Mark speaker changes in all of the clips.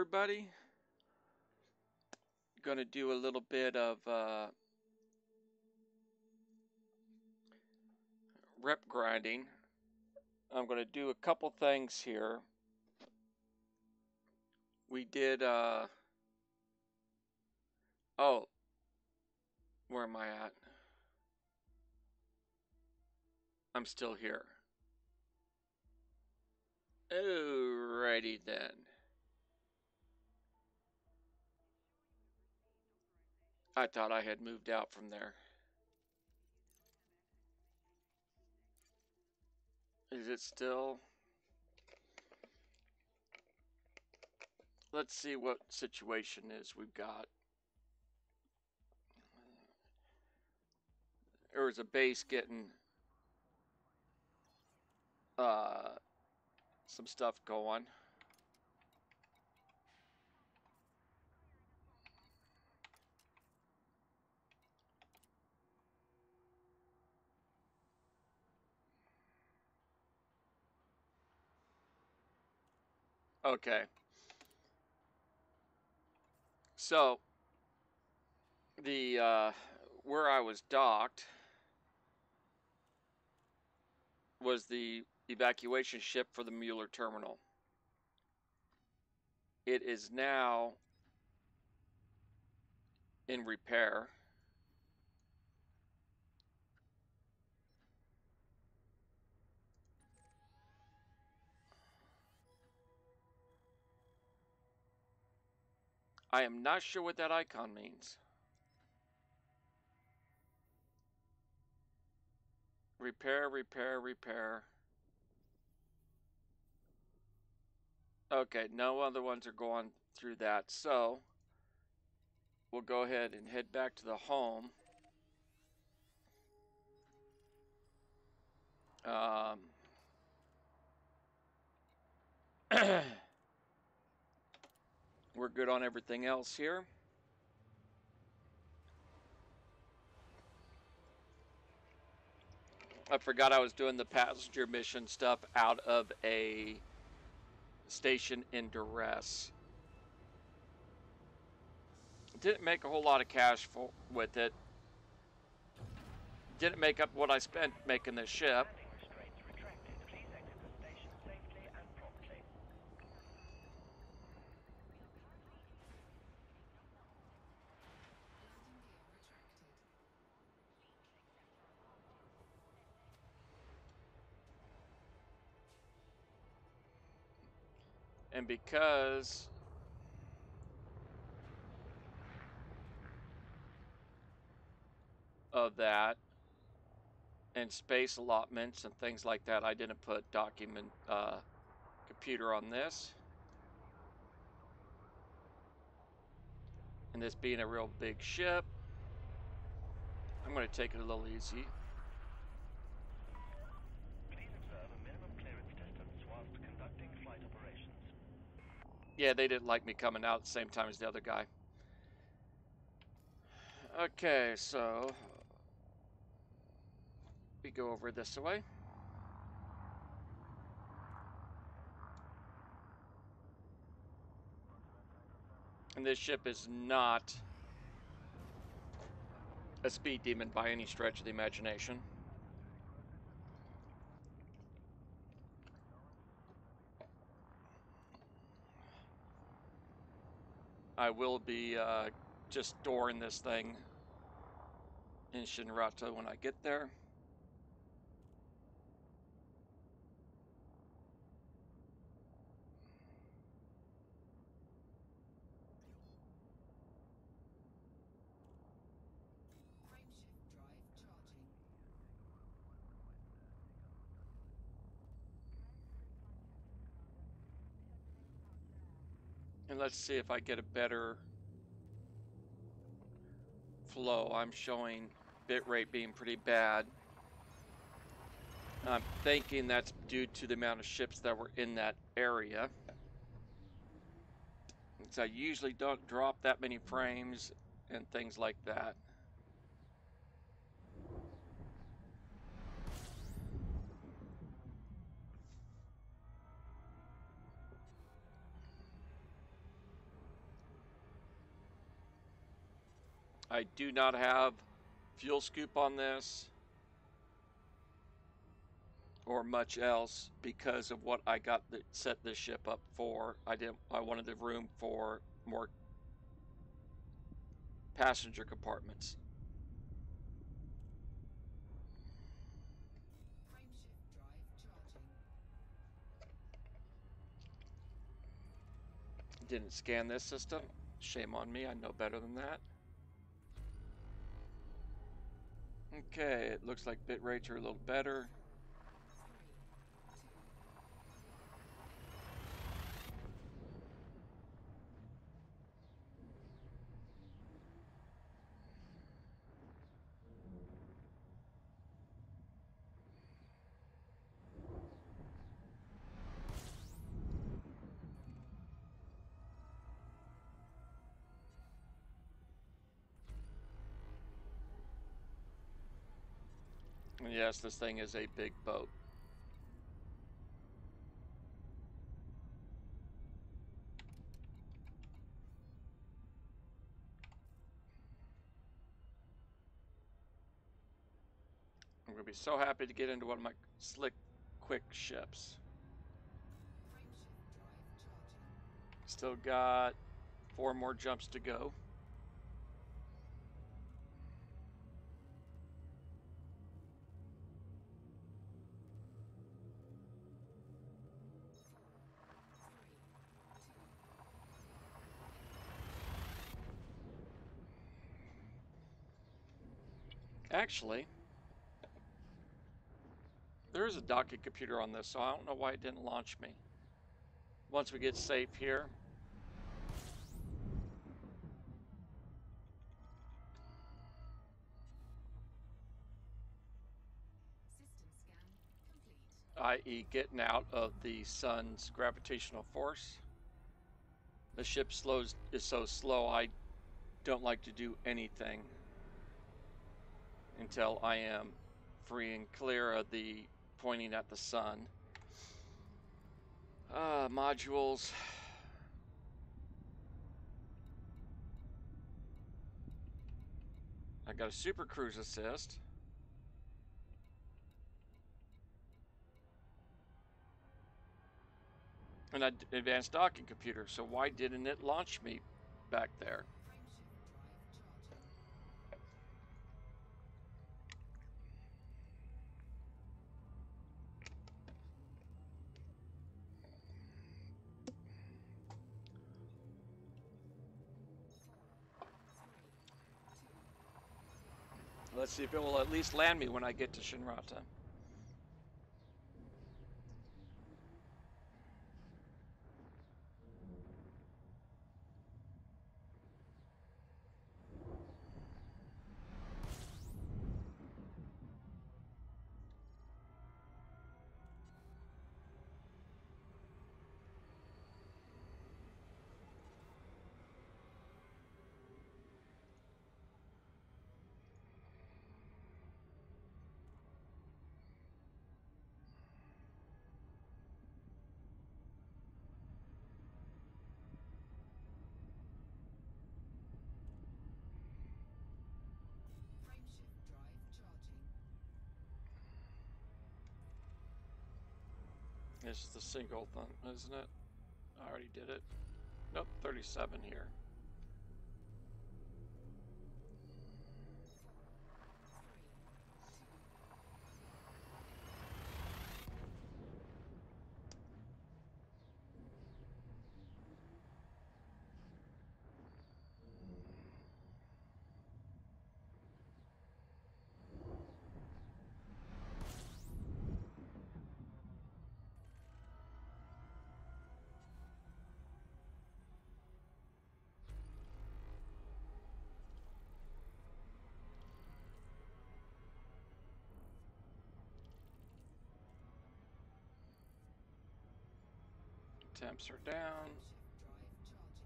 Speaker 1: everybody. Gonna do a little bit of rep grinding. I'm gonna do a couple things here. We did oh, where am I at? I'm still here. Alrighty then. I thought I had moved out from there. Is it still? Let's see what situation is we've got. There was a base getting some stuff going. Okay. So the where I was docked was the evacuation ship for the Mueller terminal. It is now in repair. I am not sure what that icon means. Repair, repair, repair. Okay, no other ones are going through that, so we'll go ahead and head back to the home. We're good on everything else here. I forgot I was doing the passenger mission stuff out of a station in duress. Didn't make a whole lot of cash with it. Didn't make up what I spent making this ship. And because of that and space allotments and things like that, I didn't put document computer on this. And this being a real big ship, I'm going to take it a little easy.
Speaker 2: Please observe a minimum clearance distance whilst conducting flight operations.
Speaker 1: Yeah, they didn't like me coming out at the same time as the other guy. Okay, so we go over this way. And this ship is not a speed demon by any stretch of the imagination. I will be just storing this thing in Shinrata when I get there.
Speaker 3: Frameshift drive charging.
Speaker 1: And let's see if I get a better flow. I'm showing bitrate being pretty bad. I'm thinking that's due to the amount of ships that were in that area. So I usually don't drop that many frames and things like that. I do not have fuel scoop on this or much else because of what I got set this ship up for. I wanted the room for more passenger compartments.
Speaker 3: Frameshift drive charging.
Speaker 1: Didn't scan this system. Shame on me, I know better than that. Okay, it looks like bit rates are a little better. 3, 2. Yes, this thing is a big boat. I'm going to be so happy to get into one of my slick, quick ships.
Speaker 3: Frameshift drive charging.
Speaker 1: Still got 4 more jumps to go. Actually, there is a docking computer on this, so I don't know why it didn't launch me. Once we get safe here.
Speaker 3: System scan complete.
Speaker 1: I.e. getting out of the sun's gravitational force. The ship is so slow I don't like to do anything until I am free and clear of the pointing at the sun. Modules. I got a super cruise assist. And an advanced docking computer, so why didn't it launch me back there?
Speaker 3: Frameshift drive charging.
Speaker 1: Let's see if it will at least land me when I get to Shinrata.
Speaker 3: Frameshift drive charging.
Speaker 1: This is the single thing, isn't it? I already did it. Nope, 37 here. Temps are down.
Speaker 3: Frameshift drive charging.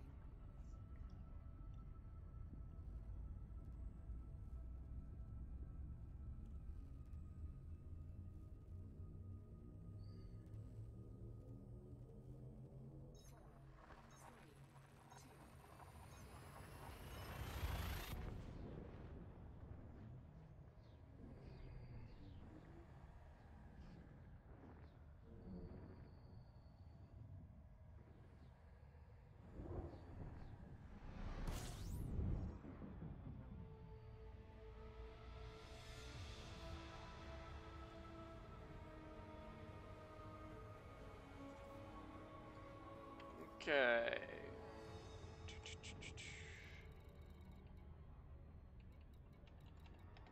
Speaker 1: Okay.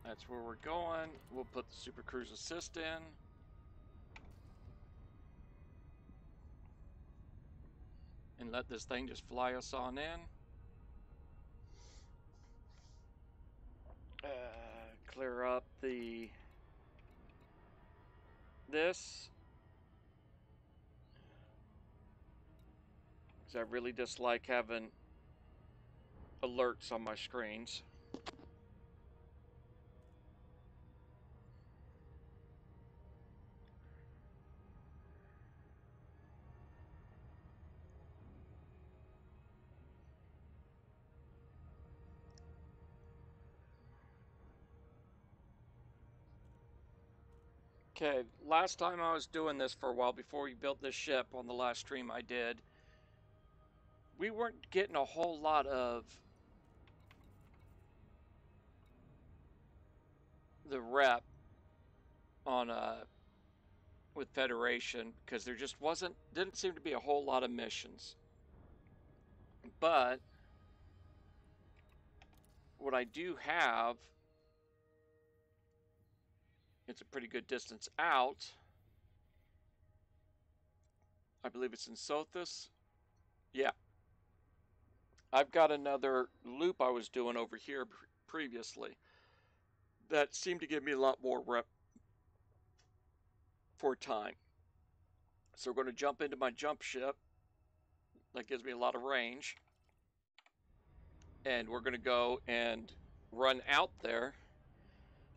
Speaker 1: That's where we're going. We'll put the Super Cruise Assist in. And let this thing just fly us on in. Clear up this. Because I really dislike having alerts on my screens. Okay, last time I was doing this for a while before we built this ship on the last stream I did, we weren't getting a whole lot of the rep on with Federation because there just didn't seem to be a whole lot of missions. But what I do have, it's a pretty good distance out. I believe it's in Sothis. Yeah. I've got another loop I was doing over here previously that seemed to give me a lot more rep for time. So we're going to jump into my jump ship. That gives me a lot of range. And we're going to go and run out there.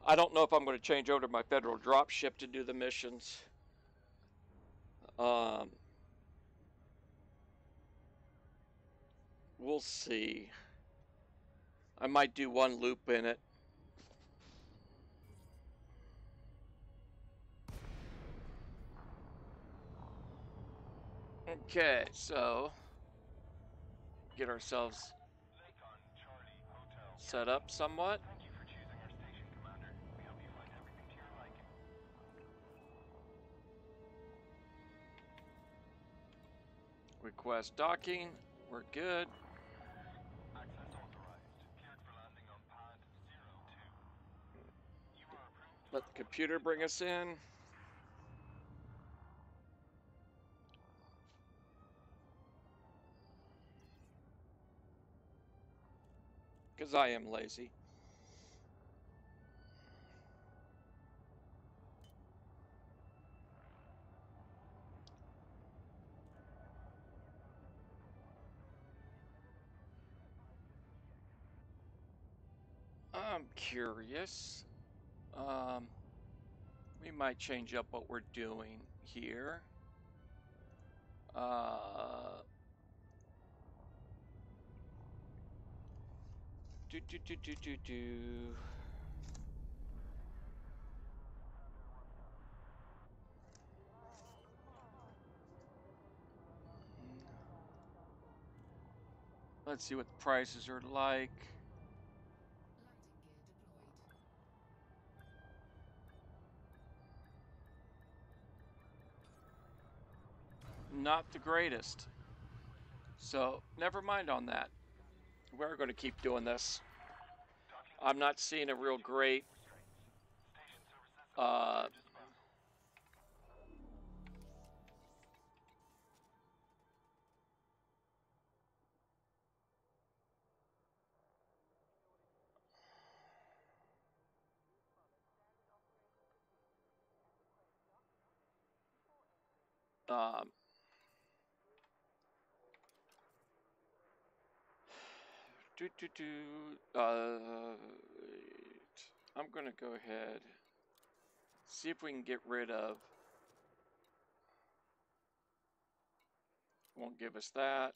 Speaker 1: I don't know if I'm going to change over to my Federal drop ship to do the missions. We'll see. I might do one loop in it. Okay, so get ourselves set up somewhat.
Speaker 2: Thank you for choosing our station, Commander. We hope you find everything to your liking.
Speaker 1: Request docking. We're good.
Speaker 2: Access authorized. Cleared for landing on pad 02. You are approved.
Speaker 1: Let the computer bring us in. Because I am lazy. I'm curious. We might change up what we're doing here. Do. Let's see what the prices are like. Not the greatest. So, never mind on that. We're going to keep doing this. I'm not seeing a real great I'm going to go ahead, see if we can get rid of, won't give us that.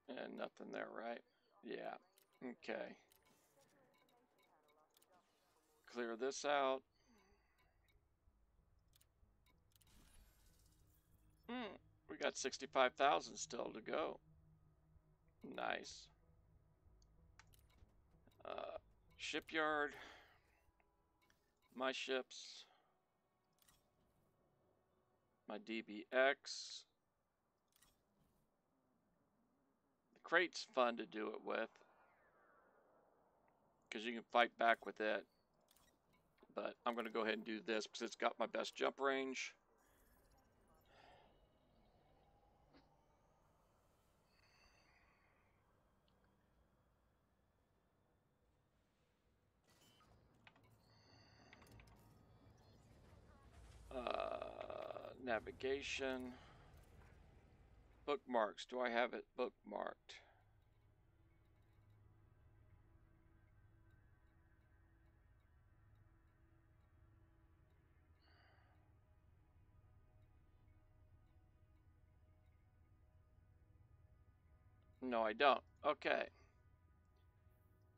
Speaker 1: And nothing there, right? Yeah, okay. Clear this out. We got 65,000 still to go. Nice. Shipyard. my ships. My DBX. The crate's fun to do it with, because you can fight back with it. But I'm going to go ahead and do this because it's got my best jump range. Navigation. Bookmarks. Do I have it bookmarked? No, I don't. Okay.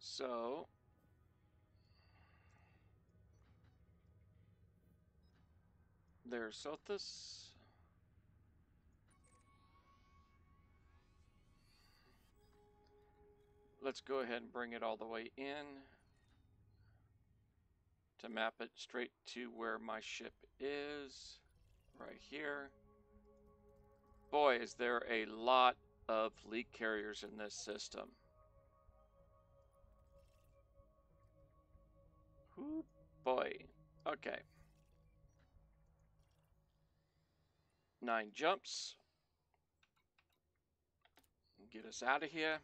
Speaker 1: So there's Sothis. Let's go ahead and bring it all the way in to map it straight to where my ship is, right here. Boy, is there a lot of fleet carriers in this system. Ooh, boy. Okay. 9 jumps. Get us out of here.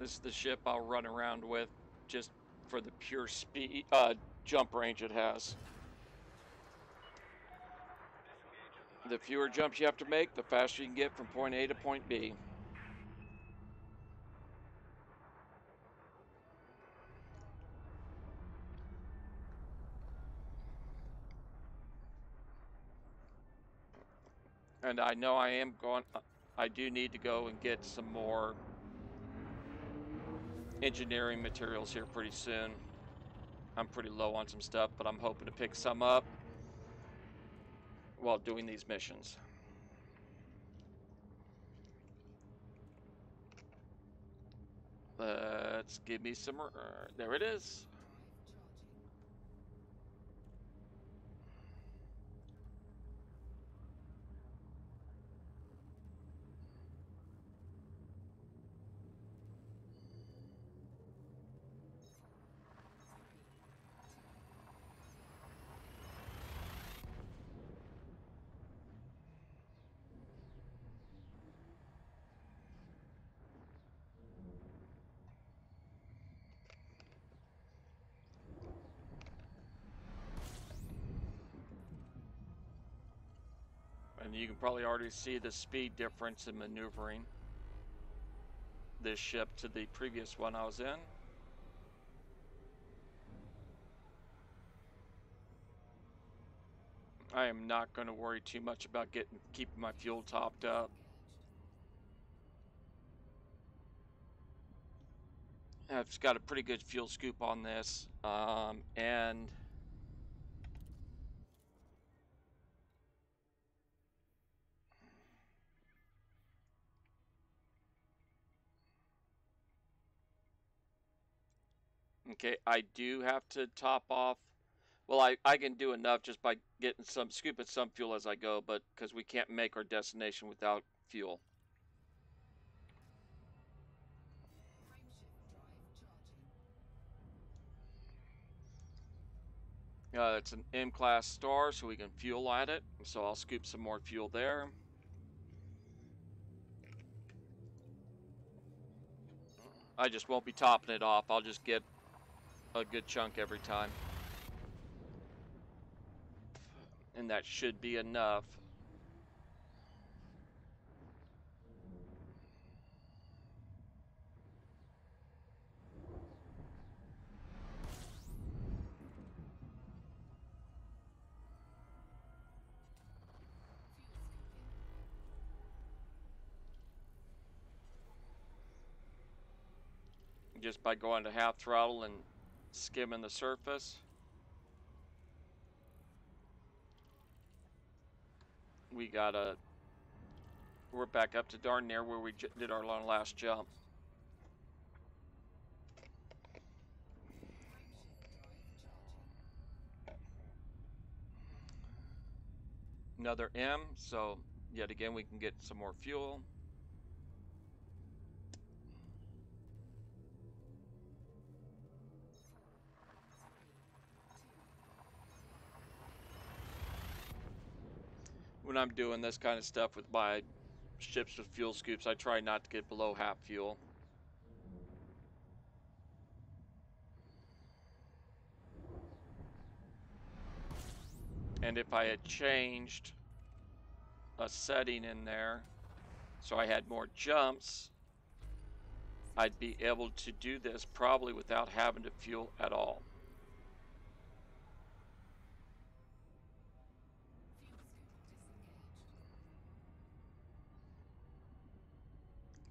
Speaker 1: This is the ship I'll run around with just for the pure speed, jump range it has. The fewer jumps you have to make, the faster you can get from point A to point B. And I know I do need to go and get some more engineering materials here pretty soon. I'm pretty low on some stuff, but I'm hoping to pick some up while doing these missions. Let's give me some, there it is. And you can probably already see the speed difference in maneuvering this ship to the previous one I was in. I am not going to worry too much about keeping my fuel topped up. I've got a pretty good fuel scoop on this, and okay, I do have to top off. Well, I can do enough just by scooping some fuel as I go, but because we can't make our destination without fuel. It's an M-class star, so we can fuel at it. So I'll scoop some more fuel there. I just won't be topping it off. I'll just get a good chunk every time. And that should be enough. Just by going to half throttle and skimming the surface. We got a We're back up to darn near where we did our last jump. Another M, so yet again we can get some more fuel. When I'm doing this kind of stuff with my ships with fuel scoops, I try not to get below half fuel. And if I had changed a setting in there so I had more jumps, I'd be able to do this probably without having to fuel at all.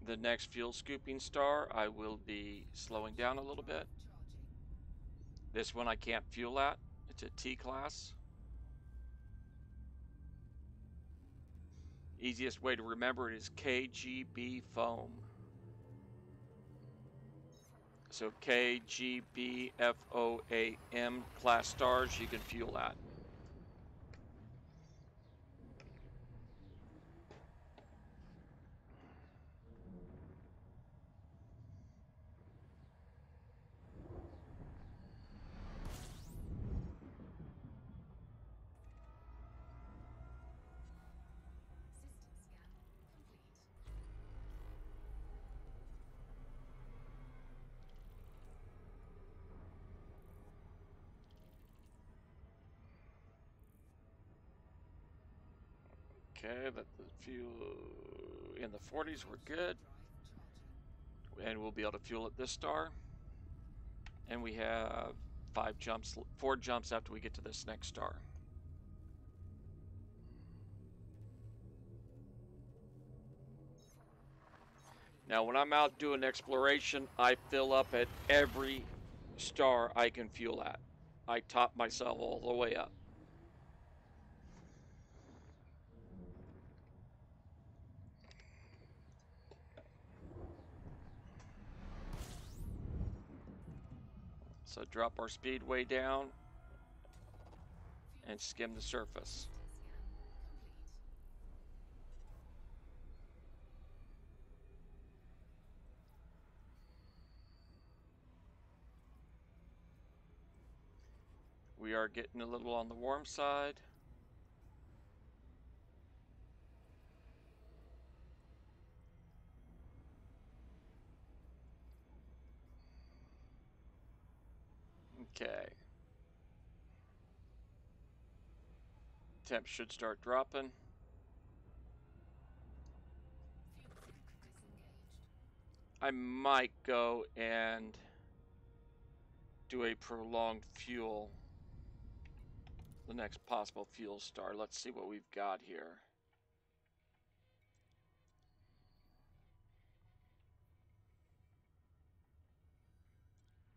Speaker 1: The next fuel scooping star, I will be slowing down a little bit. This one I can't fuel at. It's a T class. Easiest way to remember it is KGB foam. So KGBFOAM class stars you can fuel at. Okay, that the fuel in the 40s were good. And we'll be able to fuel at this star. And we have 4 jumps after we get to this next star. Now when I'm out doing exploration, I fill up at every star I can fuel at. I top myself all the way up. So drop our speed way down and skim the surface. We are getting a little on the warm side. Okay. Temp should start dropping. I might go and do a prolonged fuel. The next possible fuel star. Let's see what we've got here.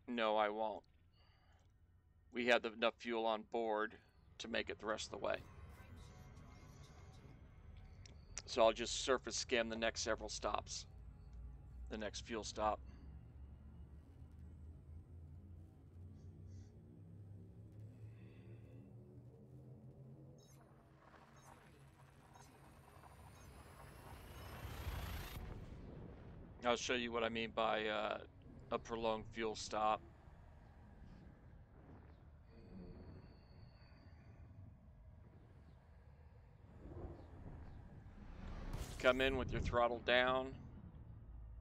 Speaker 1: No, I won't. We have enough fuel on board to make it the rest of the way. So I'll just surface skim the next several stops. The next fuel stop. I'll show you what I mean by a prolonged fuel stop. Come in with your throttle down.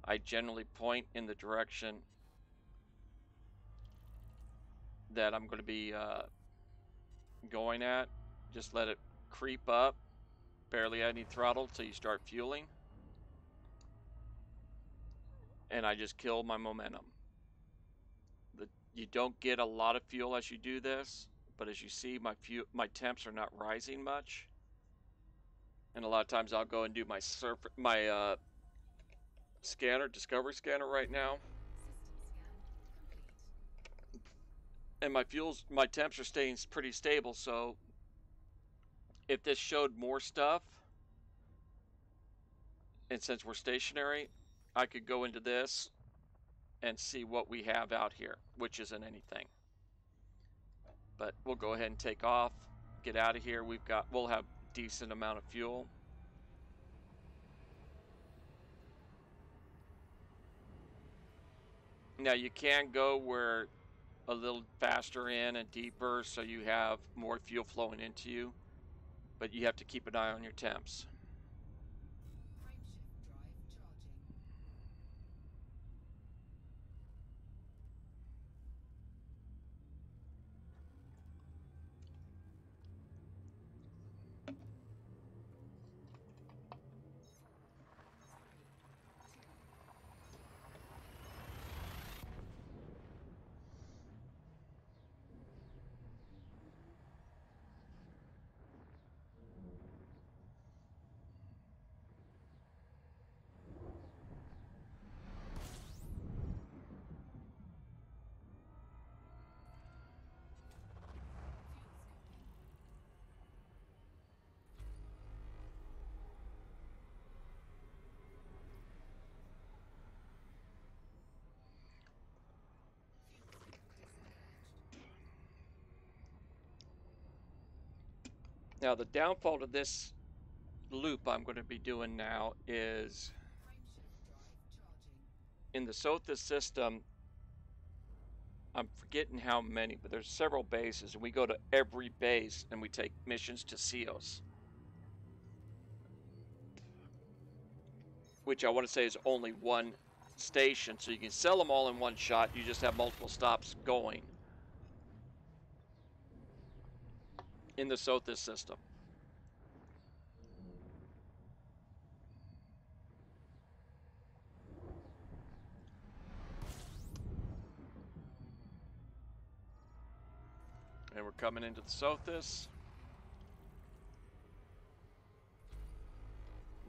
Speaker 1: I generally point in the direction that I'm going to be going at. Just let it creep up. Barely add any throttle till you start fueling. And I just kill my momentum. You don't get a lot of fuel as you do this, but as you see, my temps are not rising much. And a lot of times I'll go and do my scanner, discovery scanner right now. And my temps are staying pretty stable, so if this showed more stuff, And since we're stationary, I could go into this and see what we have out here, which isn't anything. But we'll go ahead and take off, get out of here. We'll have decent amount of fuel. Now you can go where a little faster in and deeper so you have more fuel flowing into you, but you have to keep an eye on your temps.
Speaker 3: Frameshift drive charging.
Speaker 1: Now the downfall to this loop I'm going to be doing now is
Speaker 3: Frameshift drive charging.
Speaker 1: in the Sothis system, I'm forgetting how many, but there's several bases, and we go to every base and we take missions to Ceos, which I want to say is only one station, so you can sell them all in one shot. You just have multiple stops going in the Sothis system. And we're coming into the Sothis.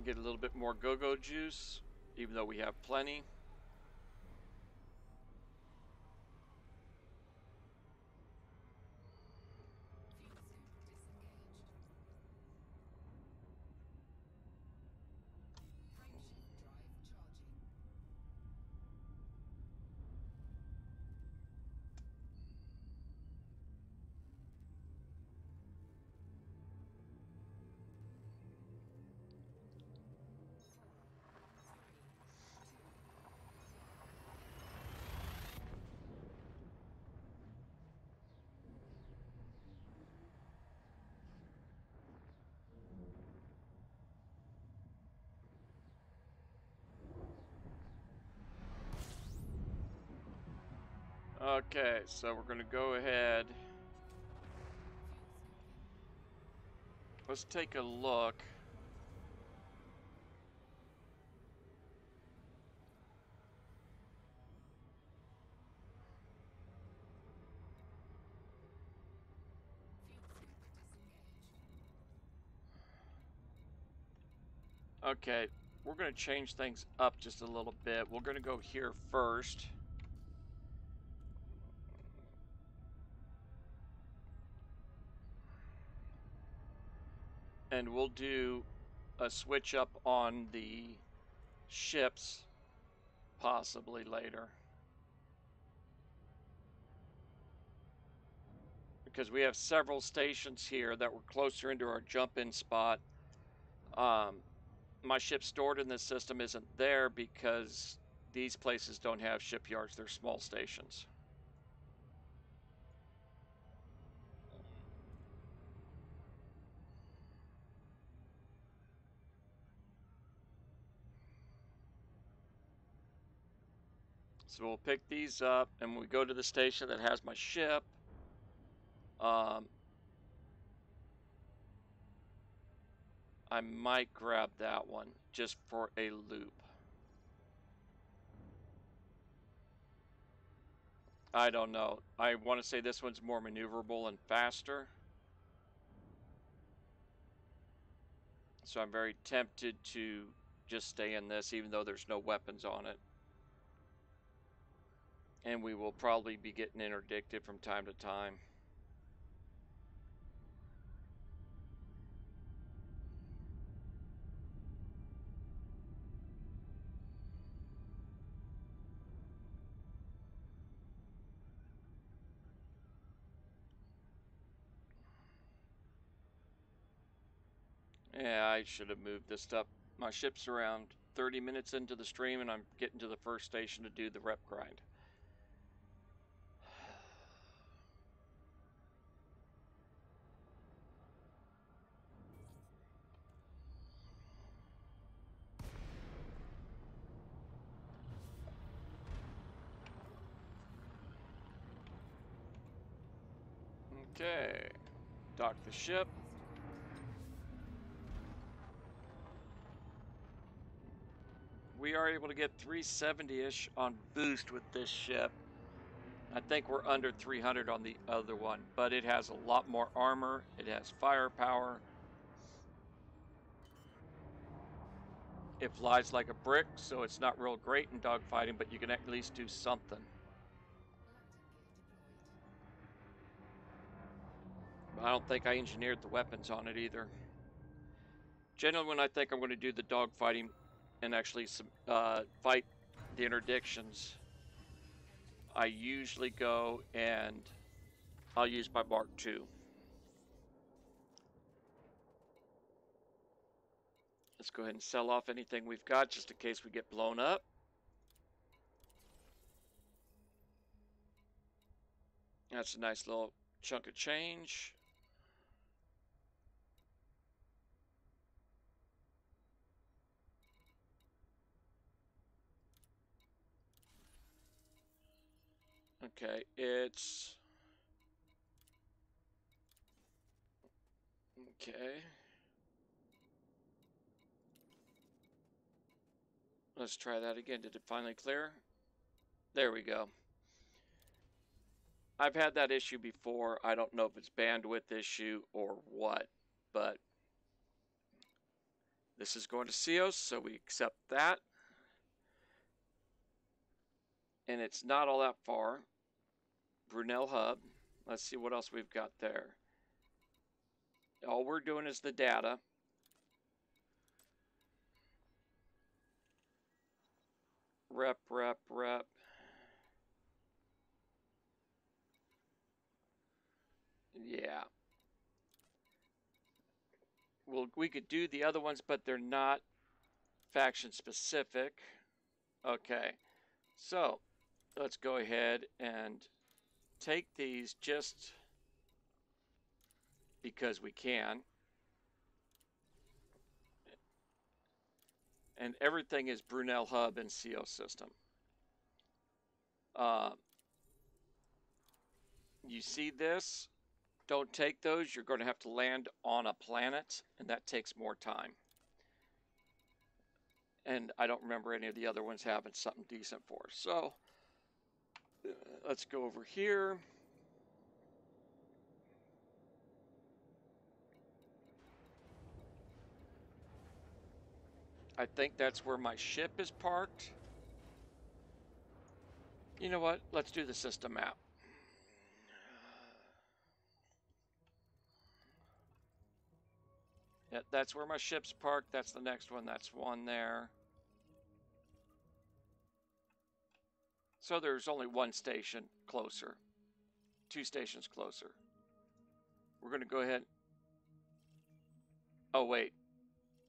Speaker 1: Get a little bit more go-go juice, even though we have plenty.
Speaker 3: Fuel scoop disengaged. Frameshift drive charging.
Speaker 1: Okay, so we're gonna go ahead. Let's take a look. Okay, we're going to change things up just a little bit. We're going to go here first. And we'll do a switch up on the ships possibly later. Because we have several stations here that were closer into our jump-in spot. My ship stored in this system isn't there because these places don't have shipyards. They're small stations. So we'll pick these up, and we go to the station that has my ship. I might grab that one just for a loop. I don't know. I want to say this one's more maneuverable and faster. So I'm very tempted to just stay in this, even though there's no weapons on it. And we will probably be getting interdicted from time to time. Yeah, I should have moved this stuff. My ship's around 30 minutes into the stream, and I'm getting to the first station to do the rep grind. Okay, dock the ship. We are able to get 370-ish on boost with this ship. I think we're under 300 on the other one, but it has a lot more armor. It has firepower. It flies like a brick, so it's not real great in dogfighting, but you can at least do something. I don't think I engineered the weapons on it either. Generally, when I think I'm going to do the dogfighting and actually fight the interdictions, I usually go and I'll use my Mark II. Let's go ahead and sell off anything we've got just in case we get blown up. That's a nice little chunk of change. Okay, it's... Okay. Let's try that again. Did it finally clear? There we go. I've had that issue before. I don't know if it's bandwidth issue or what, but this is going to Ceos, so we accept that. And it's not all that far. Brunel Hub. Let's see what else we've got there. All we're doing is the data. Rep. Yeah. Well, we could do the other ones, but they're not faction specific. Okay. So, let's go ahead and take these just because we can. And everything is Brunel Hub and CO system. You see this? Don't take those. You're going to have to land on a planet, and that takes more time. And I don't remember any of the other ones having something decent for us. So, let's go over here. I think that's where my ship is parked. You know what? Let's do the system map. Yeah, that's where my ship's parked. That's the next one. That's one there. So there's only one station closer. 2 stations closer. We're going to go ahead. Oh, wait.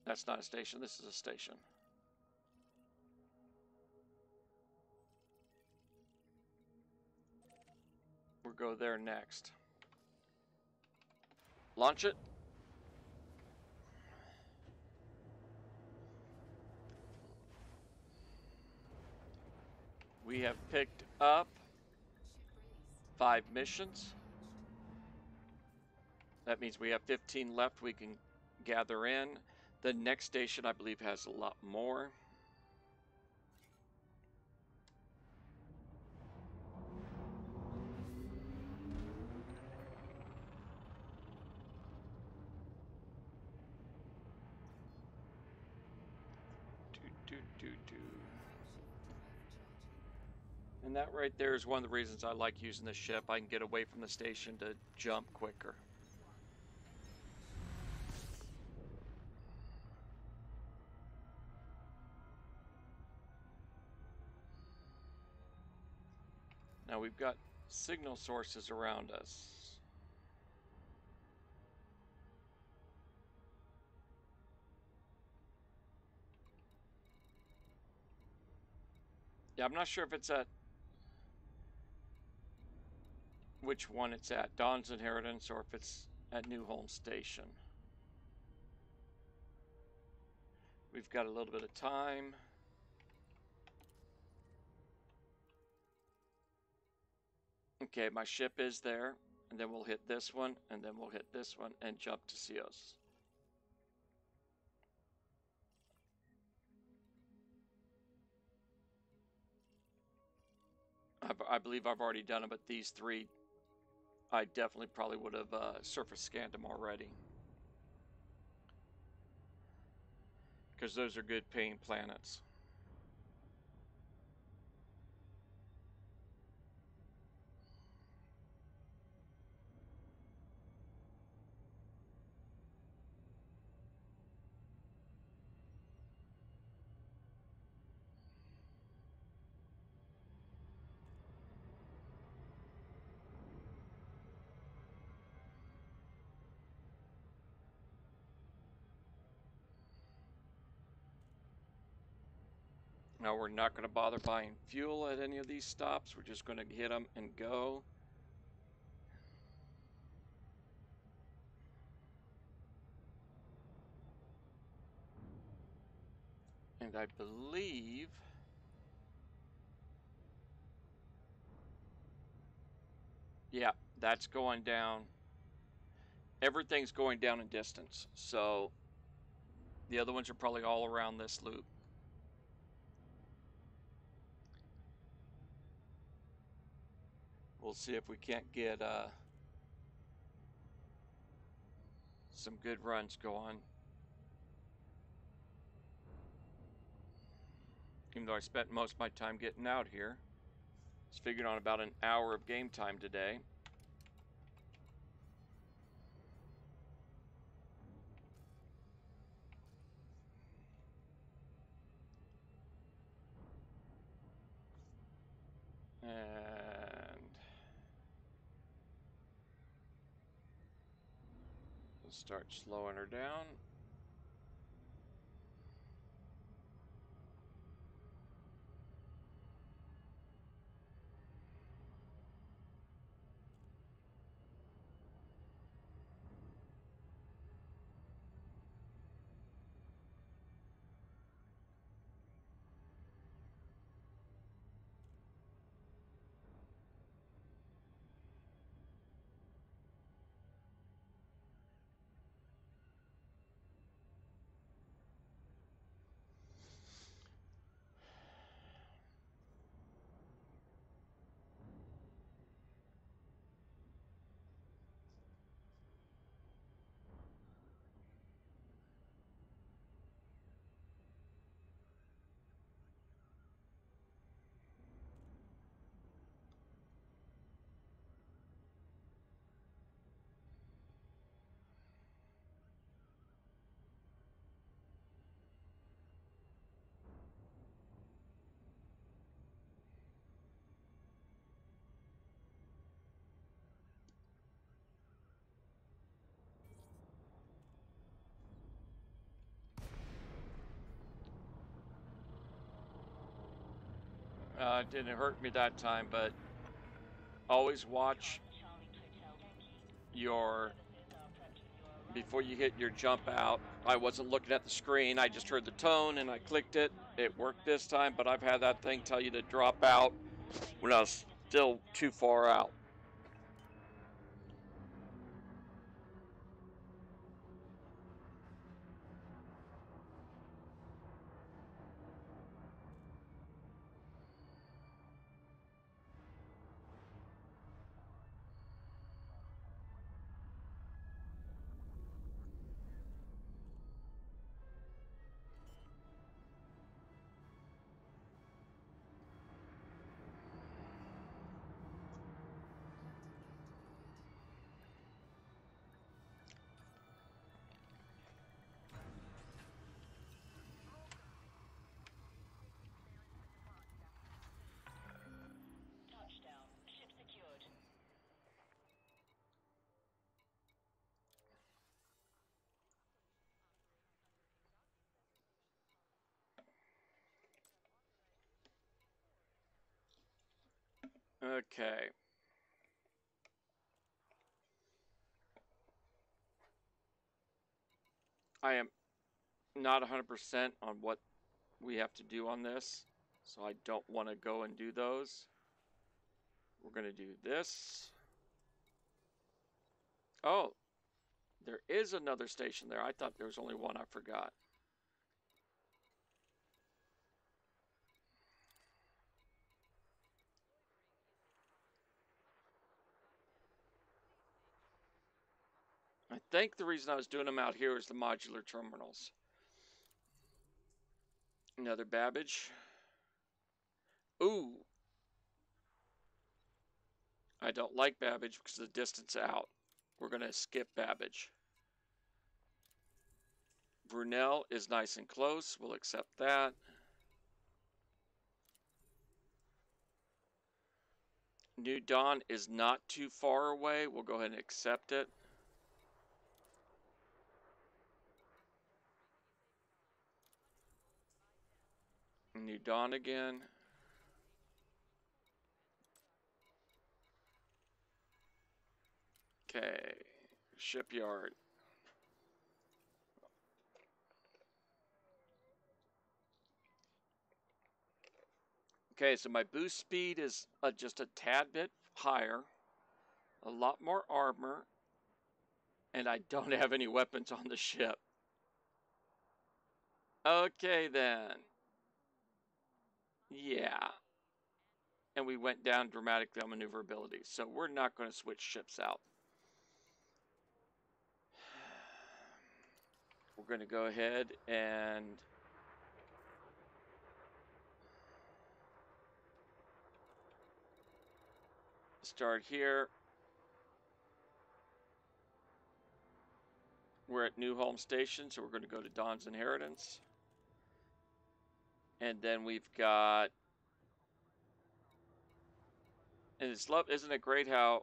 Speaker 1: That's not a station. This is a station. We'll go there next. Launch it. We have picked up 5 missions. That means we have 15 left we can gather in. The next station, I believe, has a lot more. And that right there is one of the reasons I like using the ship. I can get away from the station to jump quicker. Now we've got signal sources around us. Yeah, I'm not sure if it's at which one it's at, Dawn's Inheritance, or if it's at New Home Station. We've got a little bit of time. Okay, my ship is there, and then we'll hit this one, and then we'll hit this one, and jump to Cios. I believe I've already done it, but these three, I definitely probably would have surface scanned them already. Because those are good paying planets. Now we're not going to bother buying fuel at any of these stops. We're just going to hit them and go. And I believe... yeah, that's going down. Everything's going down in distance. So the other ones are probably all around this loop. We'll see if we can't get some good runs going. Even though I spent most of my time getting out here. It's figured on about an hour of game time today. And we'll start slowing her down. It didn't hurt me that time, but always watch your, before you hit your jump out. I wasn't looking at the screen, I just heard the tone and I clicked it. It worked this time, but I've had that thing tell you to drop out when I was still too far out. Okay. I am not 100% on what we have to do on this, so I don't want to go and do those. We're going to do this. Oh, there is another station there. I thought there was only one. I forgot. I think the reason I was doing them out here is the modular terminals. Another Babbage. Ooh. I don't like Babbage because of the distance out. We're going to skip Babbage. Brunel is nice and close. We'll accept that. New Dawn is not too far away. We'll go ahead and accept it. New Dawn again. Okay. Shipyard. Okay, so my boost speed is just a tad bit higher. A lot more armor. And I don't have any weapons on the ship. Okay, then. Yeah. And we went down dramatically on maneuverability. So we're not going to switch ships out. We're going to go ahead and start here. We're at New Holm Station, so we're going to go to Dawn's Inheritance. And then we've got... And it's isn't it great how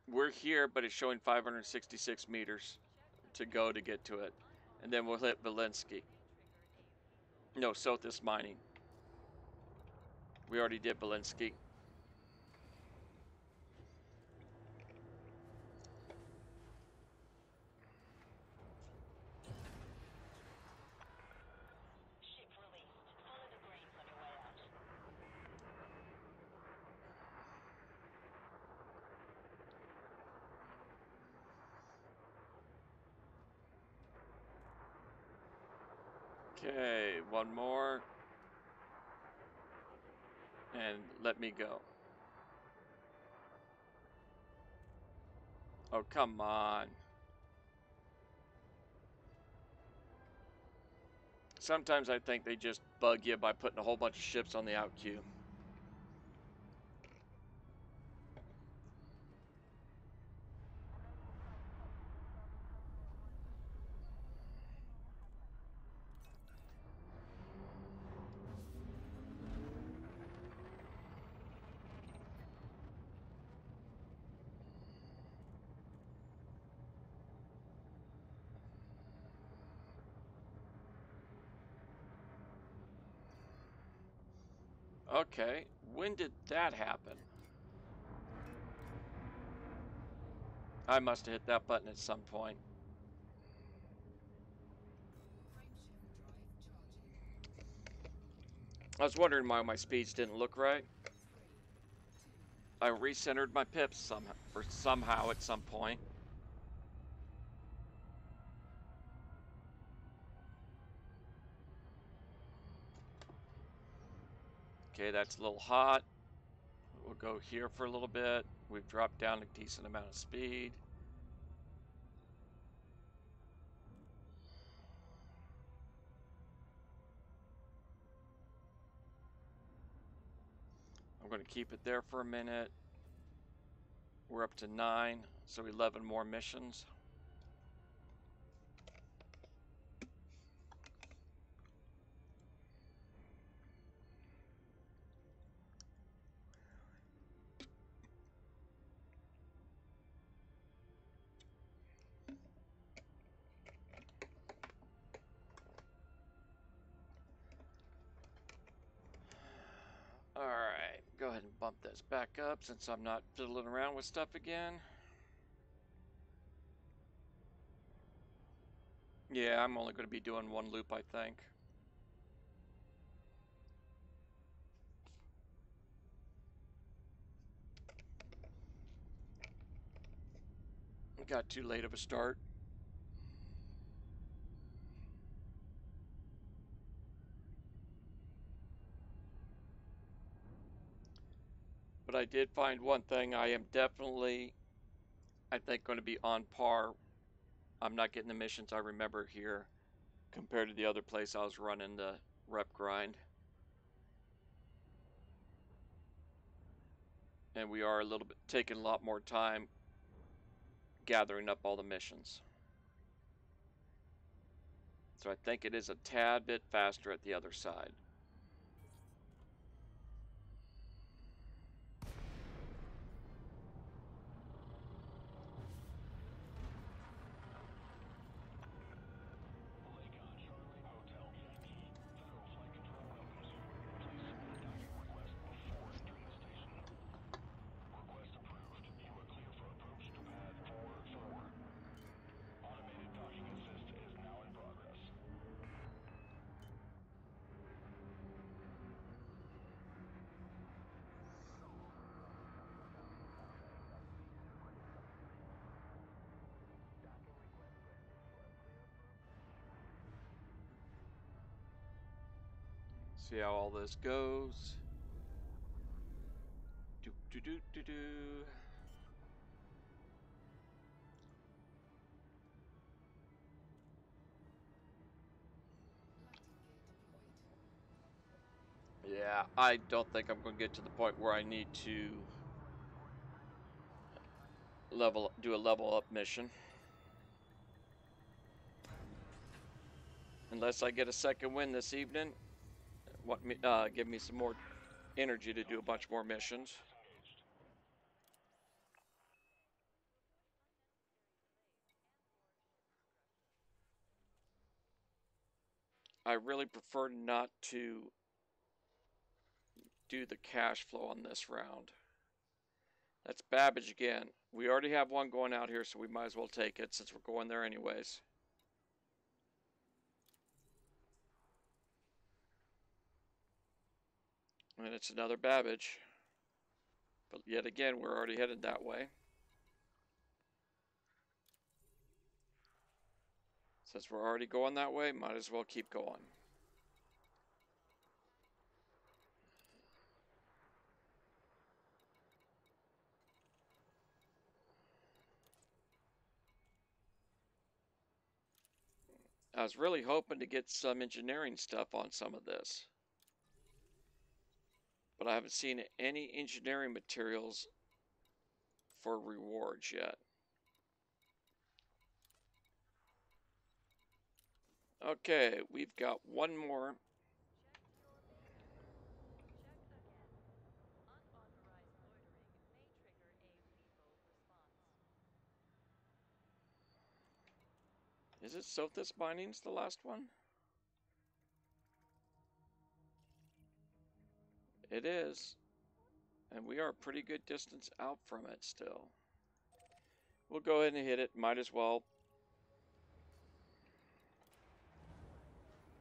Speaker 1: we're here, but it's showing 566 meters to go to get to it. And then we'll hit Valinsky. No, Sothis Mining. We already did Valinsky.
Speaker 4: Ship released. Follow the greens on your way out.
Speaker 1: Okay, one more. And let me go. Oh, come on. Sometimes I think they just bug you by putting a whole bunch of ships on the out queue. Okay, when did that happen? I must have hit that button at some point. I was wondering why my speeds didn't look right. I recentered my pips somehow at some point. Okay, that's a little hot. We'll go here for a little bit. We've dropped down a decent amount of speed. I'm going to keep it there for a minute. We're up to 9, so 11 more missions. Alright, Let's back up since I'm not fiddling around with stuff again. Yeah, I'm only going to be doing one loop, I think. Got too late of a start. But I did find one thing. I am definitely, I think, going to be on par. I'm not getting the missions I remember here compared to the other place I was running the rep grind. And we are a little bit taking a lot more time gathering up all the missions. So I think it is a tad bit faster at the other side. See how all this goes. Do do do do do. Yeah, I don't think I'm going to get to the point where I need to do a level up mission. Unless I get a second win this evening, give me some more energy to do a bunch more missions. I really prefer not to do the cash flow on this round. That's Babbage again. We already have one going out here, so we might as well take it since we're going there anyways. And it's another Babbage. But yet again, we're already headed that way. Since we're already going that way, might as well keep going. I was really hoping to get some engineering stuff on some of this. But I haven't seen any engineering materials for rewards yet. Okay, we've got one more. Is it Sothis Mining's the last one? It is. And we are a pretty good distance out from it still. We'll go ahead and hit it. Might as well.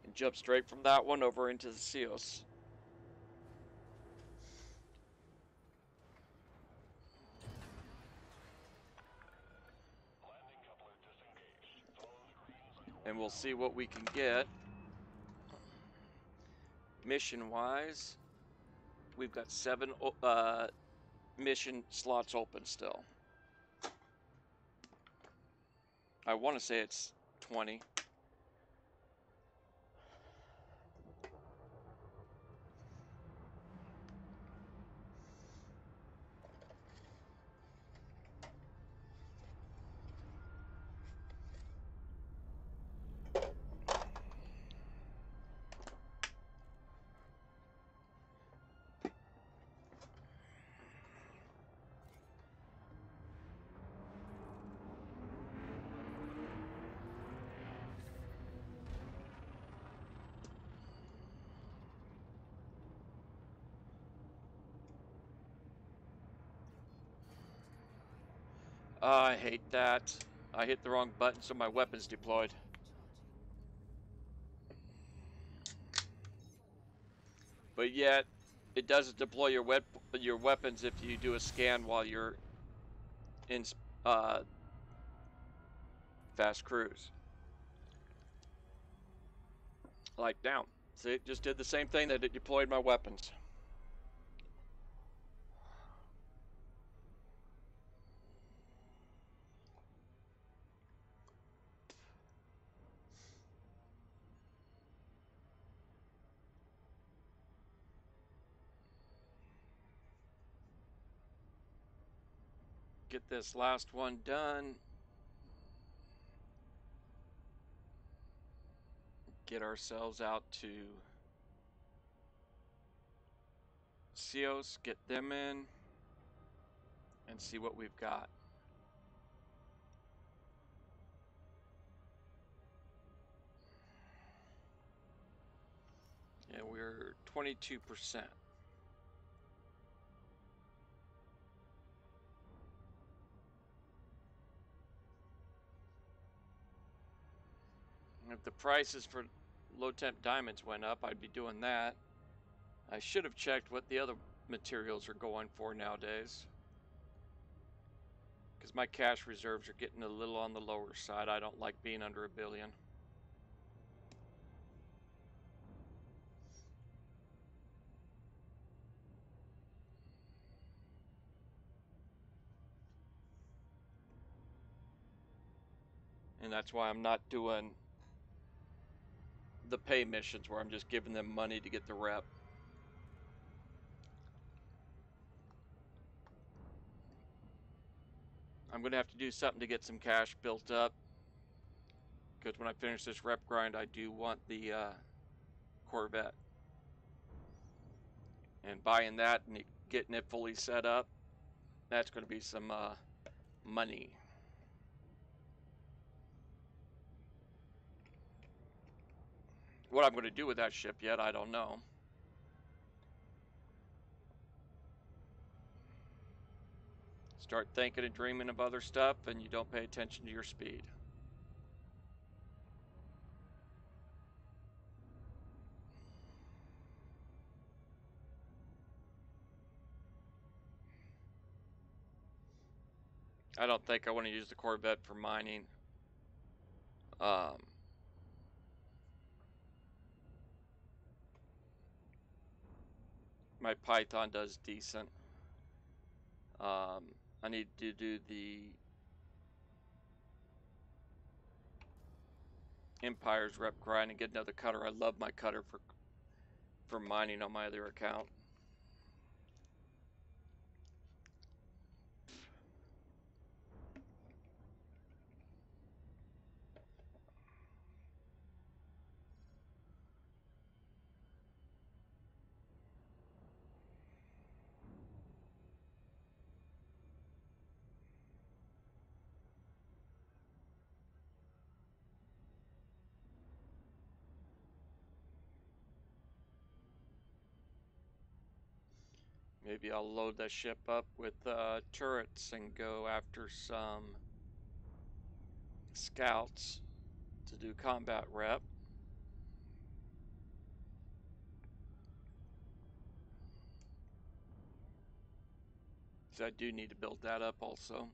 Speaker 1: And jump straight from that one over into the Seos. And we'll see what we can get. Mission-wise, we've got 7 mission slots open still. I want to say it's 20. I hate that. I hit the wrong button, so my weapon's deployed. But yet, it doesn't deploy your weapons if you do a scan while you're in fast cruise. Like now. See, it just did the same thing that it deployed my weapons. Get this last one done. Get ourselves out to Cios, get them in, and see what we've got. Yeah, we're 22%. If the prices for low temp diamonds went up, I'd be doing that. I should have checked what the other materials are going for nowadays, because my cash reserves are getting a little on the lower side. I don't like being under $1 billion. And that's why I'm not doing the pay missions where I'm just giving them money to get the rep. I'm going to have to do something to get some cash built up, because when I finish this rep grind, I do want the Corvette. And buying that and getting it fully set up, that's going to be some money. What I'm going to do with that ship yet, I don't know. Start thinking and dreaming of other stuff, and you don't pay attention to your speed. I don't think I want to use the Corvette for mining. My Python does decent. I need to do the Empire's rep grind and get another cutter. I love my cutter for mining on my other account. Maybe I'll load that ship up with turrets and go after some scouts to do combat rep. So I do need to build that up also.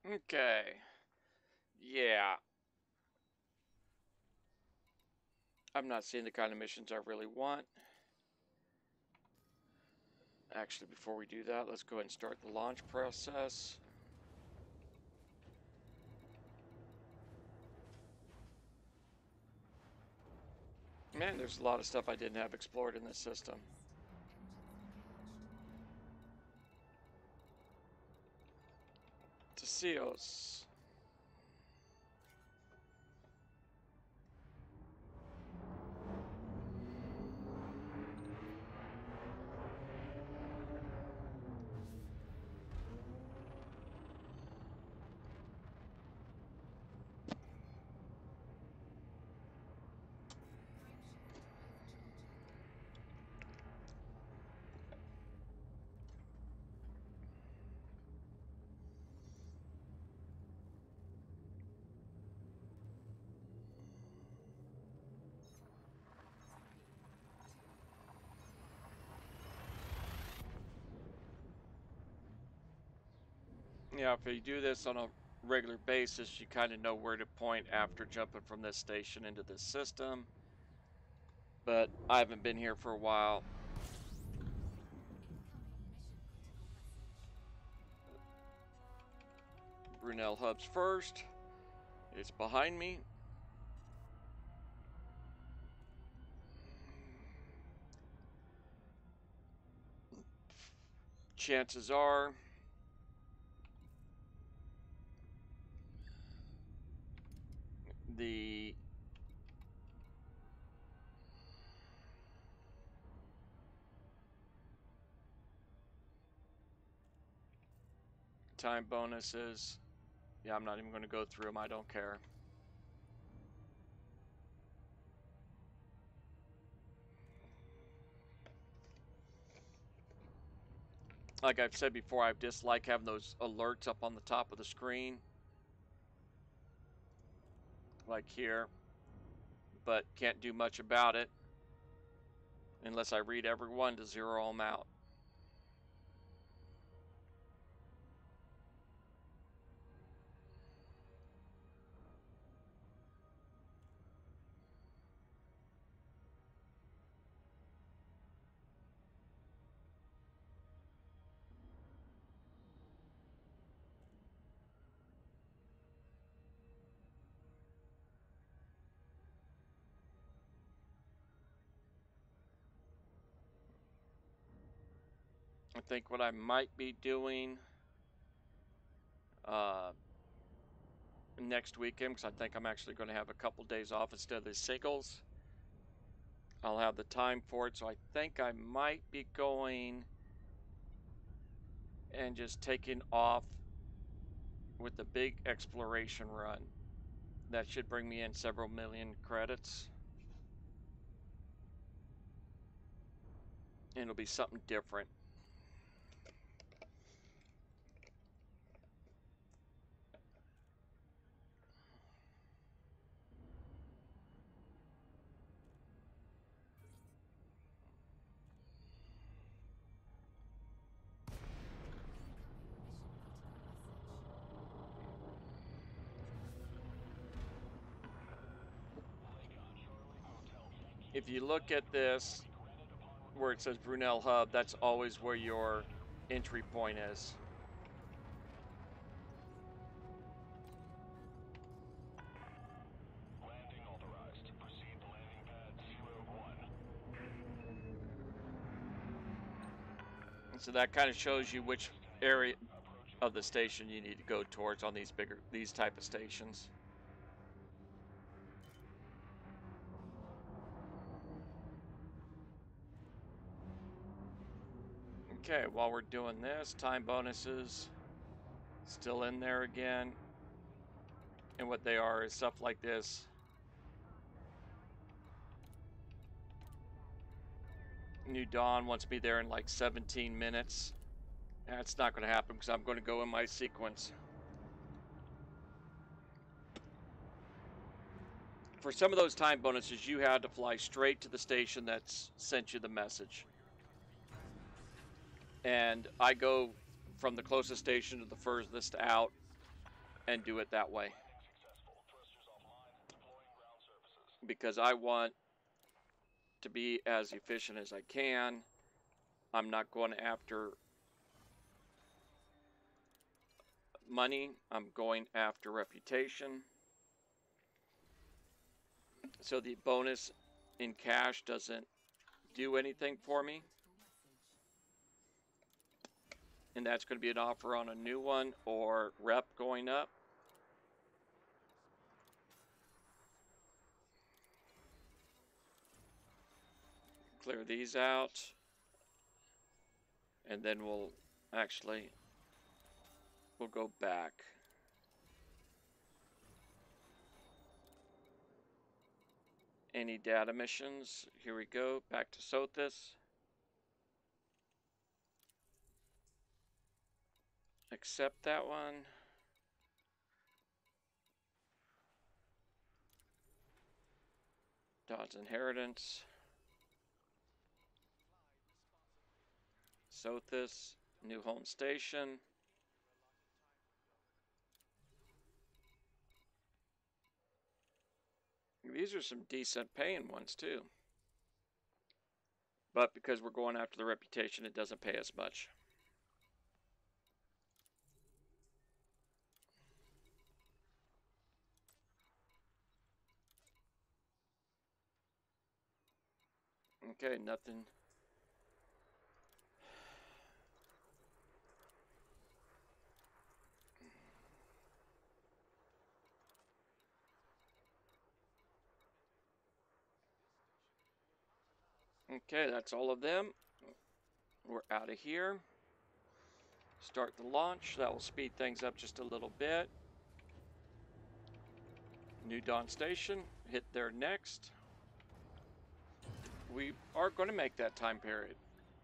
Speaker 1: Okay. Yeah. I'm not seeing the kind of missions I really want. Actually, before we do that, let's go ahead and start the launch process. Man, there's a lot of stuff I didn't have explored in this system. Tasios. Yeah, if you do this on a regular basis, you kind of know where to point after jumping from this station into this system. But I haven't been here for a while. Brunel Hub's first. It's behind me. Chances are the time bonuses, yeah, I'm not even going to go through them. I don't care. Like I've said before, I dislike having those alerts up on the top of the screen, like here, but can't do much about it unless I read every one to zero them out. I think what I might be doing next weekend, because I think I'm actually going to have a couple days off instead of the singles. I'll have the time for it, so I think I might be going and just taking off with the big exploration run. That should bring me in several million credits. And it'll be something different. If you look at this, where it says Brunel Hub, that's always where your entry point is.
Speaker 2: Landing authorized. Proceed to landing pad 01.
Speaker 1: And so that kind of shows you which area of the station you need to go towards on these type of stations. Okay, while we're doing this, time bonuses still in there again. And what they are is stuff like this. New Dawn wants me there in like 17 minutes. That's not going to happen because I'm going to go in my sequence. For some of those time bonuses, you had to fly straight to the station that's sent you the message. And I go from the closest station to the furthest out and do it that way.
Speaker 2: Landing successful. Thrusters offline. Deploying ground services.
Speaker 1: Because I want to be as efficient as I can. I'm not going after money. I'm going after reputation. So the bonus in cash doesn't do anything for me. And that's going to be an offer on a new one or rep going up. Clear these out. And then we'll go back. Any data missions? Here we go. Back to Sothis. Accept that one. Dod's Inheritance. Sothis. New home station. These are some decent paying ones too. But because we're going after the reputation, it doesn't pay as much. Okay, nothing. Okay, that's all of them. We're out of here. Start the launch. That will speed things up just a little bit. New Dawn Station. Hit there next. We are going to make that time period.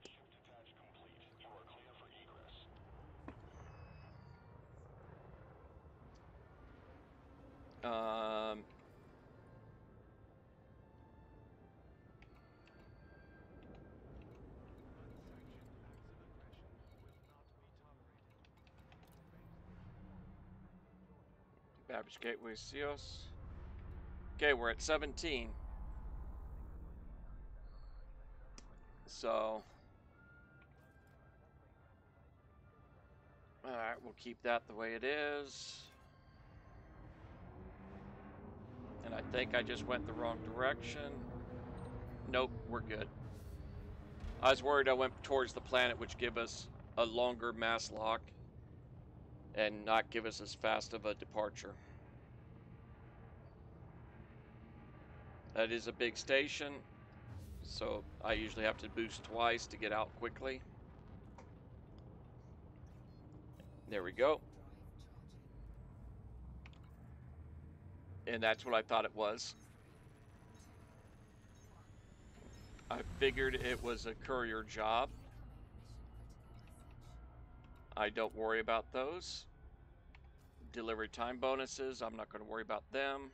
Speaker 2: Ship detach complete. You are clear for egress.
Speaker 1: Babbage Gateway Cios. Okay, we're at 17. So, alright, we'll keep that the way it is. And I think I just went the wrong direction. Nope, we're good. I was worried I went towards the planet, which give us a longer mass lock and not give us as fast of a departure. That is a big station, so I usually have to boost twice to get out quickly. There we go. And that's what I thought it was. I figured it was a courier job. I don't worry about those. Delivery time bonuses, I'm not going to worry about them.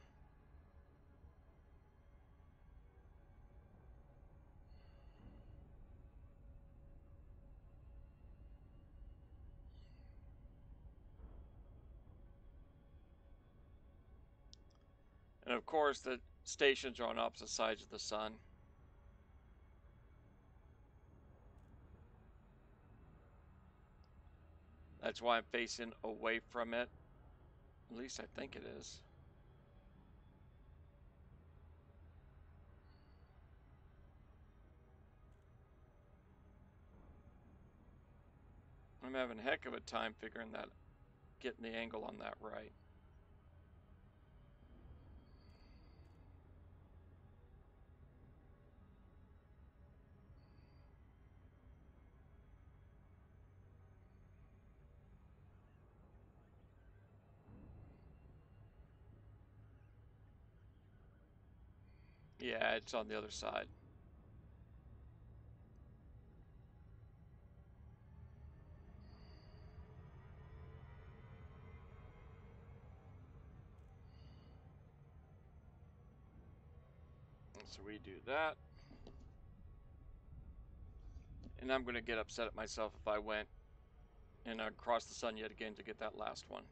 Speaker 1: And of course, the stations are on opposite sides of the sun. That's why I'm facing away from it. At least I think it is. I'm having a heck of a time figuring that, getting the angle on that right. Yeah, it's on the other side. So we do that. And I'm going to get upset at myself if I went and crossed the sun yet again to get that last one.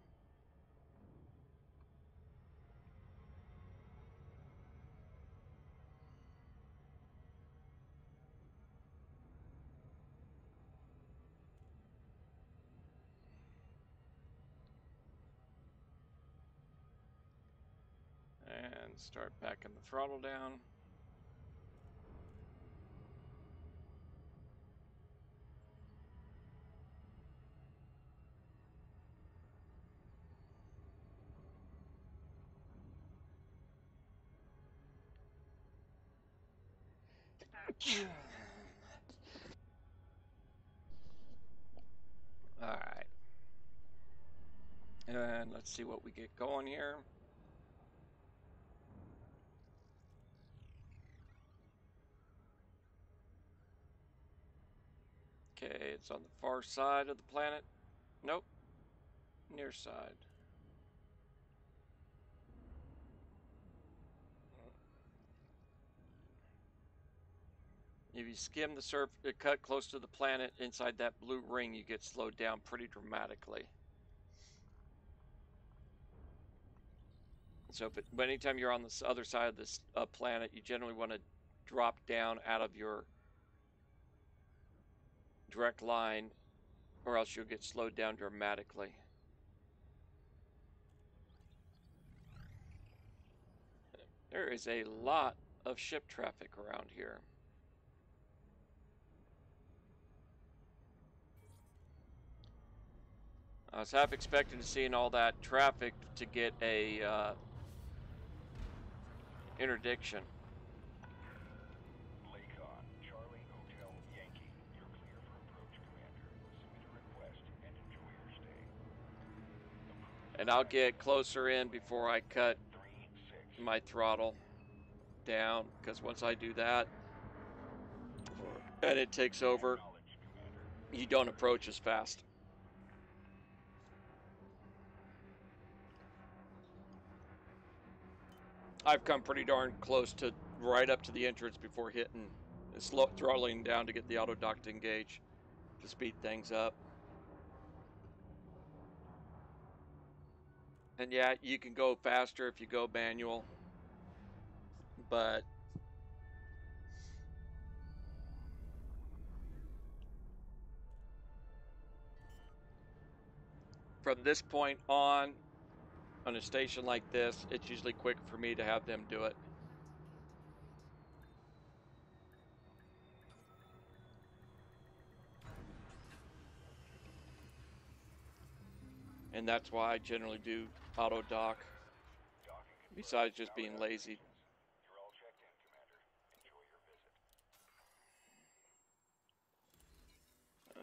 Speaker 1: start backing the throttle down. All right. And let's see what we get going here. Okay, it's on the far side of the planet. Nope. Near side. If you skim the surface, cut close to the planet inside that blue ring, you get slowed down pretty dramatically. So, but anytime you're on this other side of this planet, you generally want to drop down out of your direct line, or else you'll get slowed down dramatically. There is a lot of ship traffic around here. I was half expecting to see all that traffic to get a interdiction.
Speaker 2: Lakon, Charlie Hotel Yankee. You're clear for approach, Commander. Submit a request and enjoy your stay.
Speaker 1: And I'll get closer in before I cut
Speaker 2: 3-6.
Speaker 1: my throttle down, because once I do that and it takes over,
Speaker 2: Acknowledged, Commander.
Speaker 1: you don't approach as fast. I've come pretty darn close to right up to the entrance before hitting, slow throttling down to get the auto dock to engage to speed things up. And yeah, you can go faster if you go manual, but from this point on a station like this, it's usually quick for me to have them do it. And that's why I generally do auto dock, besides just being lazy.
Speaker 2: You're all checked in, Commander. Enjoy your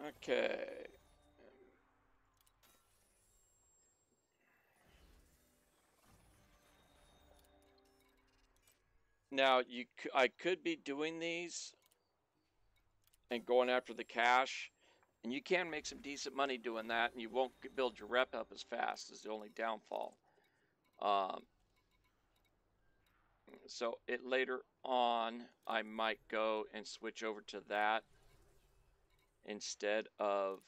Speaker 2: visit.
Speaker 1: Okay. Now, I could be doing these and going after the cash, and you can make some decent money doing that, and you won't build your rep up as fast, is the only downfall. So later on, I might go and switch over to that instead of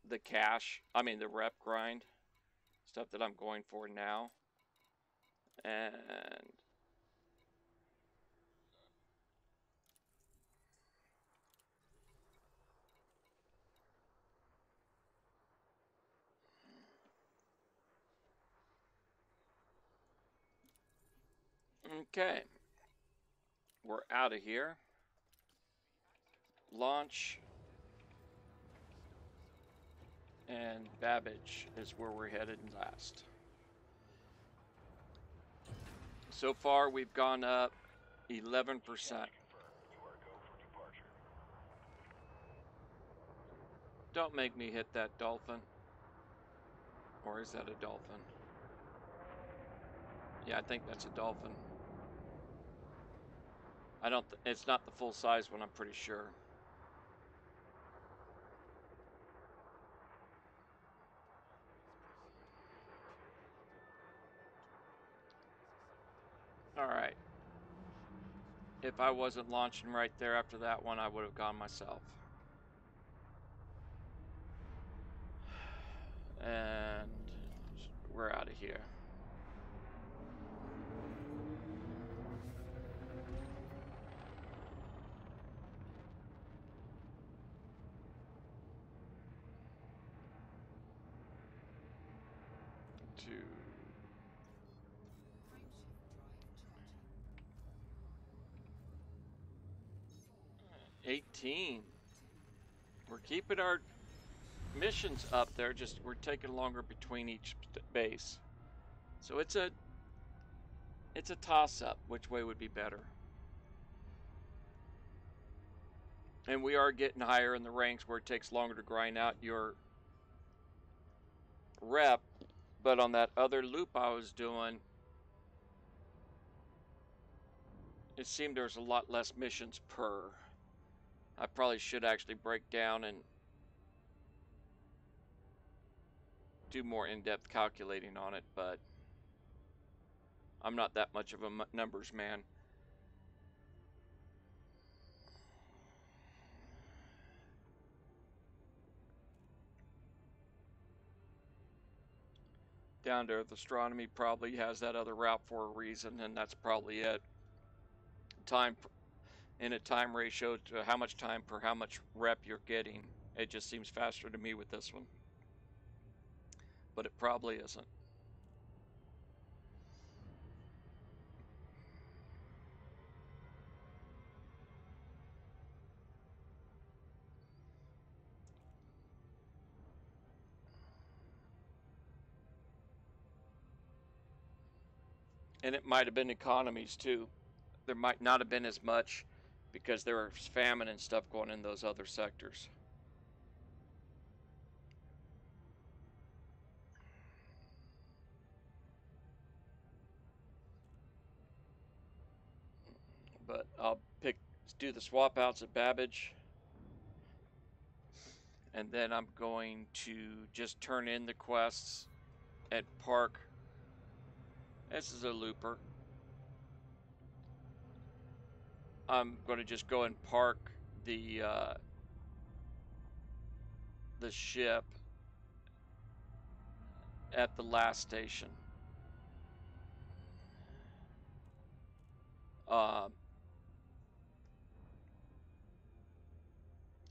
Speaker 1: the the rep grind stuff that I'm going for now. And okay, we're out of here. Launch, and Babbage is where we're headed last. So far, we've gone up 11%.
Speaker 2: You are go for departure.
Speaker 1: Don't make me hit that dolphin. Or is that a dolphin? Yeah, I think that's a dolphin. It's not the full size one, I'm pretty sure. Alright. If I wasn't launching right there after that one, I would have gone myself. And we're out of here. 18. We're keeping our missions up there, just we're taking longer between each base. So it's a toss-up which way would be better. And we are getting higher in the ranks where it takes longer to grind out your rep, but on that other loop I was doing, it seemed there was a lot less missions per. I probably should actually break down and do more in-depth calculating on it, but I'm not that much of a numbers man. Down to Earth Astronomy probably has that other route for a reason, and that's probably it. Time in a time ratio to how much time per how much rep you're getting. It just seems faster to me with this one, but it probably isn't. And it might have been economies too. There might not have been as much because there was famine and stuff going in those other sectors. But I'll do the swap outs at Babbage, and then I'm going to just turn in the quests at Park. This is a looper. I'm going to just go and park the ship at the last station.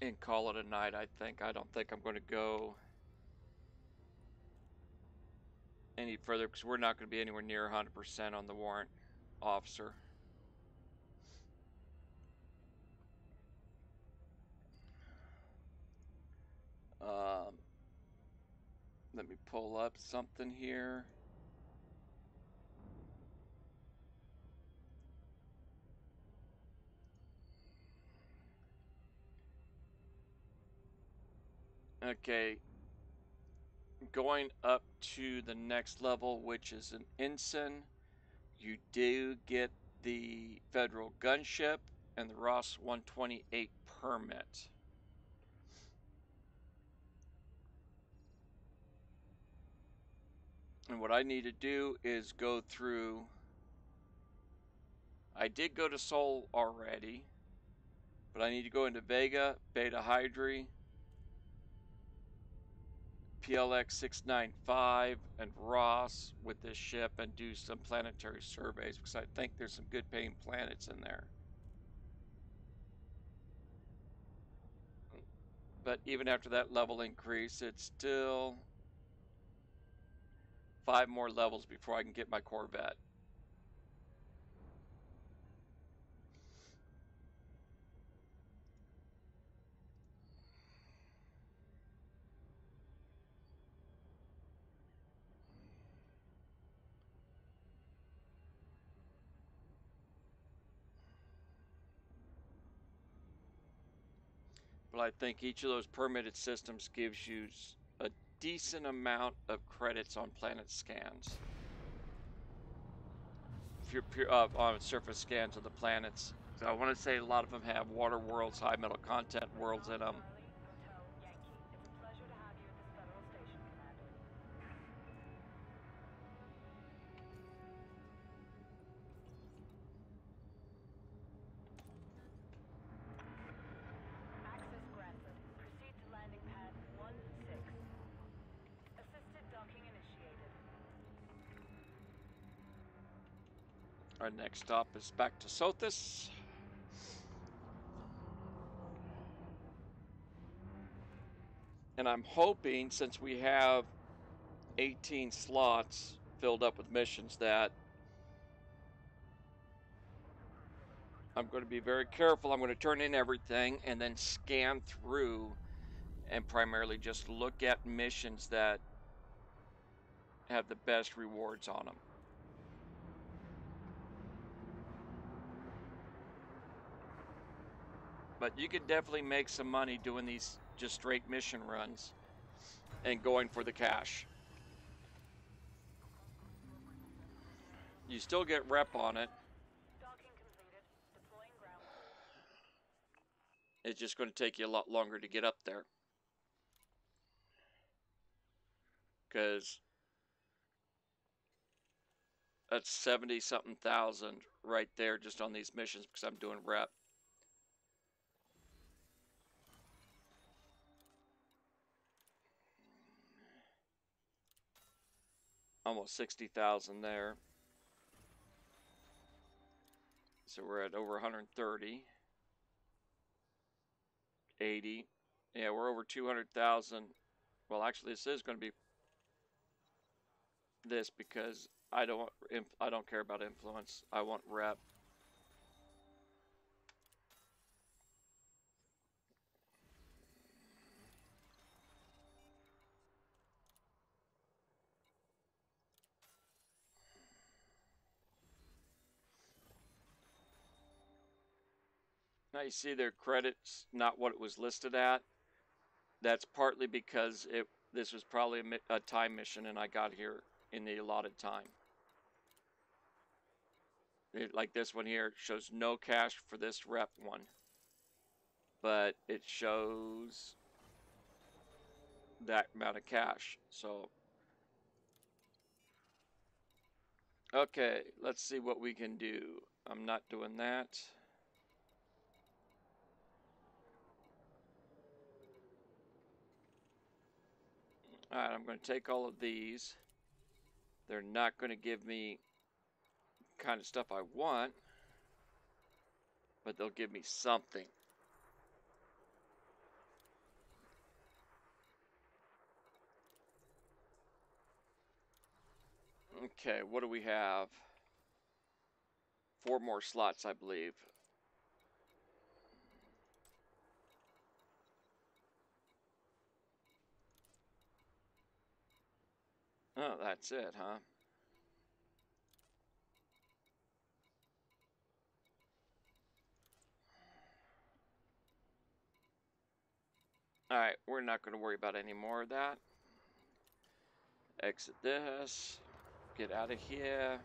Speaker 1: And call it a night, I think. I don't think I'm going to go any further because we're not going to be anywhere near 100% on the warrant officer. Let me pull up something here. Okay, going up to the next level, which is an ensign, you do get the federal gunship and the Ross 128 permit. And what I need to do is go through. I did go to Seoul already, but I need to go into Vega, Beta Hydri, PLX 695, and Ross with this ship and do some planetary surveys because I think there's some good paying planets in there. But even after that level increase, it's still 5 more levels before I can get my Corvette. But I think each of those permitted systems gives you a decent amount of credits on planet scans. If you're on surface scans of the planets. So I want to say a lot of them have water worlds, high metal content worlds in them. Our next stop is back to Sothis. And I'm hoping, since we have 18 slots filled up with missions, that I'm going to be very careful. I'm going to turn in everything and then scan through and primarily just look at missions that have the best rewards on them. But you could definitely make some money doing these just straight mission runs and going for the cash. You still get rep on it.
Speaker 4: Docking completed. Deploying ground.
Speaker 1: It's just going to take you a lot longer to get up there. Because that's 70-something thousand right there just on these missions because I'm doing rep. Almost 60,000 there. So we're at over 130. 80. Yeah, we're over 200,000. Well, actually, this is going to be this because I don't care about influence. I want rep. Now you see their credits not what it was listed at. That's partly because this was probably a time mission and I got here in the allotted time. Like this one here shows no cash for this rep one, but it shows that amount of cash. So okay, let's see what we can do. I'm not doing that. Alright, I'm going to take all of these. They're not going to give me the kind of stuff I want, but they'll give me something. Okay, what do we have? 4 more slots, I believe. Oh, that's it, huh? Alright, we're not going to worry about any more of that. Exit this. Get out of here.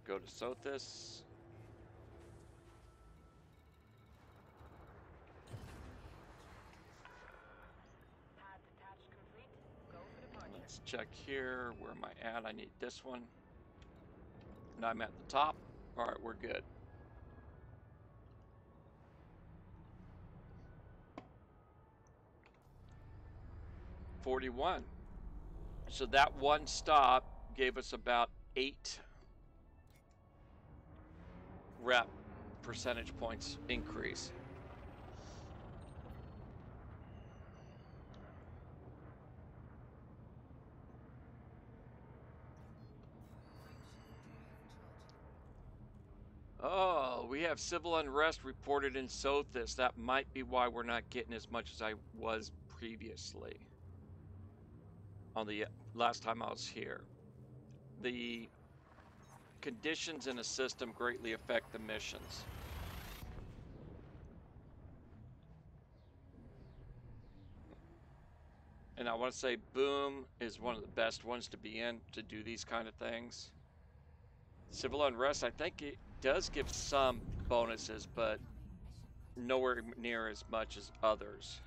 Speaker 1: Go to Sothis.
Speaker 4: Pad detached complete. Go for departure.
Speaker 1: Let's check here. Where am I at? I need this one. And I'm at the top. Alright, we're good. $41. So that one stop gave us about 8 rep percentage points increase. Oh, we have civil unrest reported in Sothis. That might be why we're not getting as much as I was previously. On the last time I was here. The conditions in a system greatly affect the missions. And I want to say Boom is one of the best ones to be in to do these kind of things. Civil unrest, I think it does give some bonuses, but nowhere near as much as others.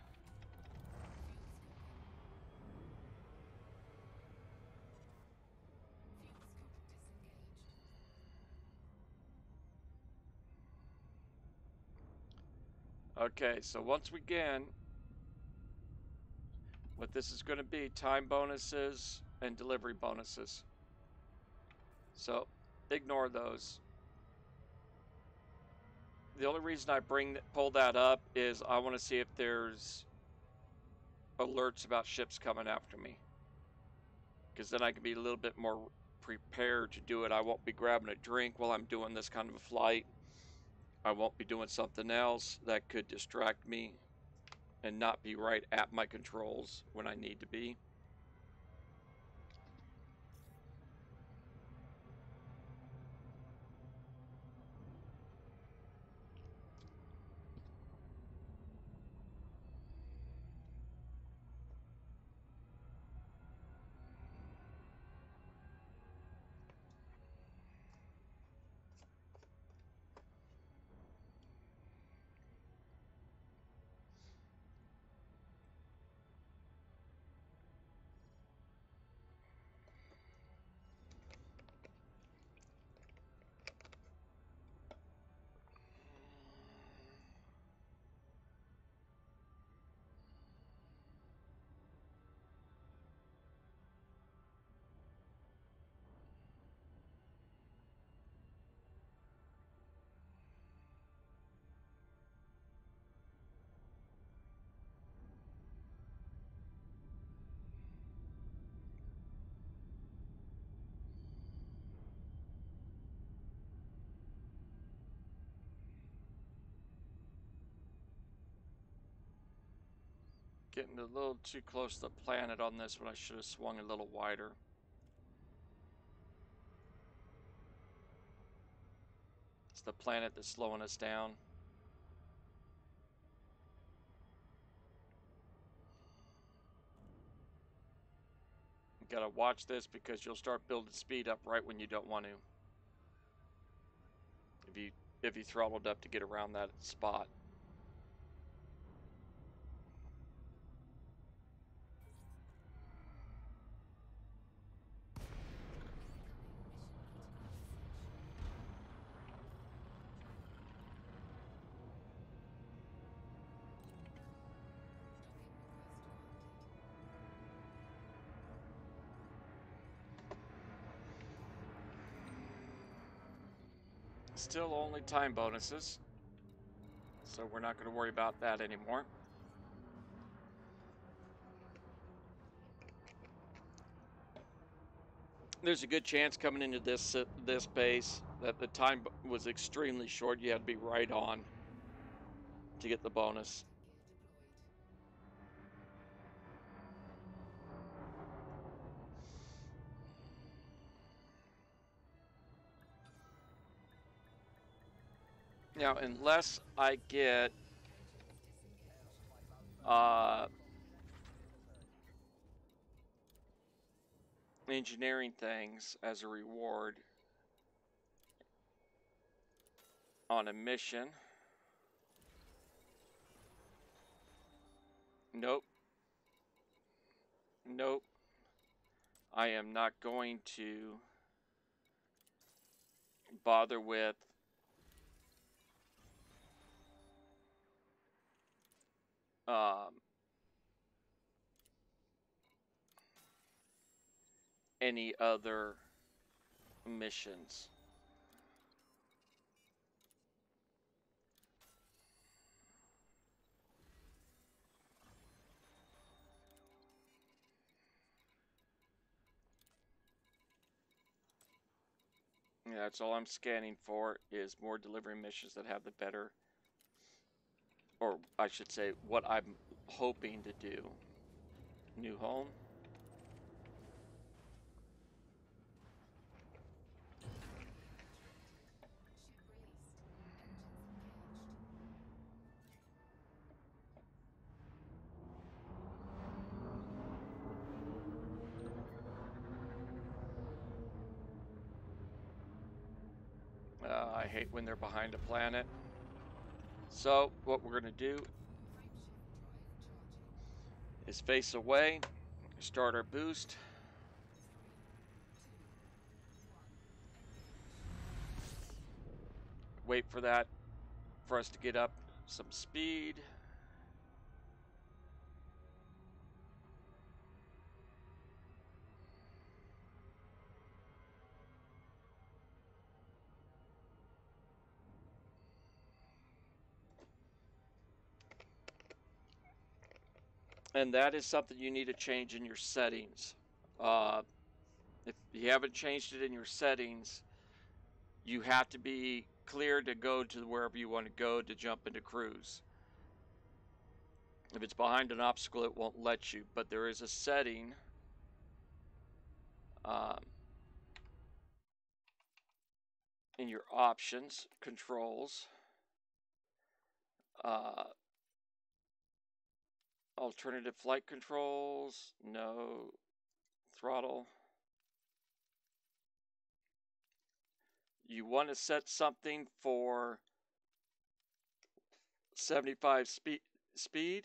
Speaker 1: Okay, so once again, what this is going to be, time bonuses and delivery bonuses. So ignore those. The only reason I pull that up is I want to see if there's alerts about ships coming after me, because then I can be a little bit more prepared to do it. I won't be grabbing a drink while I'm doing this kind of a flight. I won't be doing something else that could distract me and not be right at my controls when I need to be. Getting a little too close to the planet on this one. I should have swung a little wider. It's the planet that's slowing us down. You gotta watch this because you'll start building speed up right when you don't want to. If you throttled up to get around that spot. Still only time bonuses, so we're not going to worry about that anymore. There's a good chance coming into this base that the time was extremely short. You had to be right on to get the bonus. Now, unless I get engineering things as a reward on a mission. Nope. Nope. I am not going to bother with any other missions. Yeah, that's all I'm scanning for is more delivery missions that have the better, or I should say, what I'm hoping to do. New home. I hate when they're behind a planet. So what we're going to do is face away, start our boost. Wait for that, for us to get up some speed. And that is something you need to change in your settings. If you haven't changed it in your settings, you have to be clear to go to wherever you want to go to jump into cruise. If it's behind an obstacle, it won't let you, but there is a setting in your options, controls, alternative flight controls, no, throttle. You want to set something for 75 speed.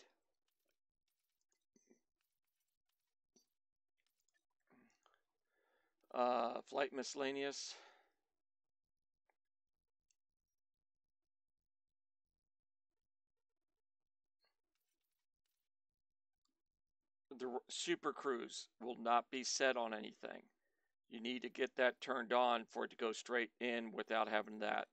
Speaker 1: Flight miscellaneous. The Super Cruise will not be set on anything. You need to get that turned on for it to go straight in without having that.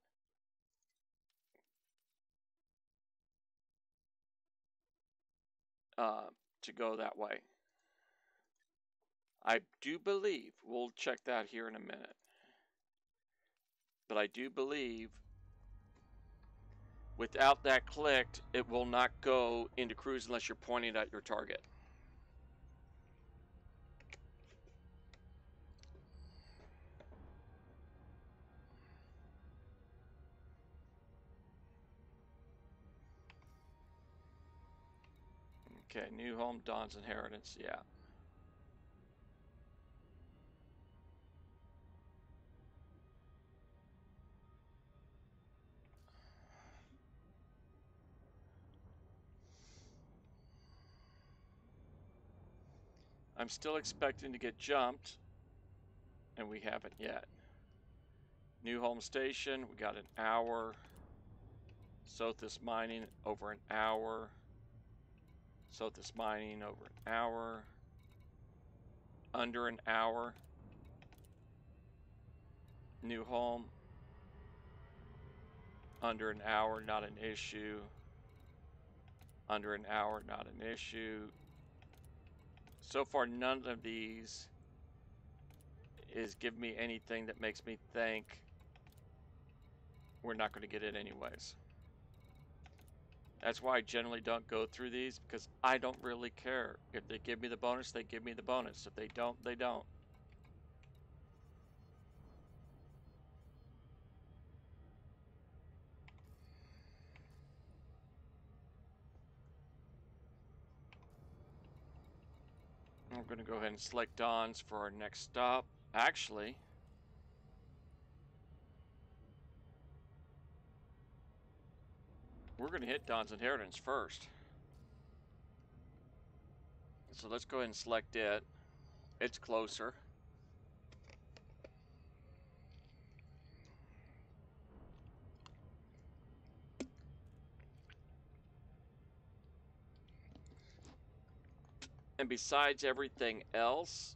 Speaker 1: To go that way. I do believe, we'll check that here in a minute, but I do believe without that clicked, it will not go into cruise unless you're pointing at your target. Okay, new home, Dawn's inheritance, yeah. I'm still expecting to get jumped, and we haven't yet. New home station, we got an hour. Sothis mining, over an hour. Sothis mining, over an hour. Under an hour. New home, under an hour, not an issue. Under an hour, not an issue. So far, none of these is giving me anything that makes me think we're not going to get it anyways. That's why I generally don't go through these, because I don't really care. If they give me the bonus, they give me the bonus. If they don't, they don't. We're going to go ahead and select Dawn's for our next stop. Actually, we're going to hit Dawn's inheritance first. So let's go ahead and select it. It's closer. And besides everything else,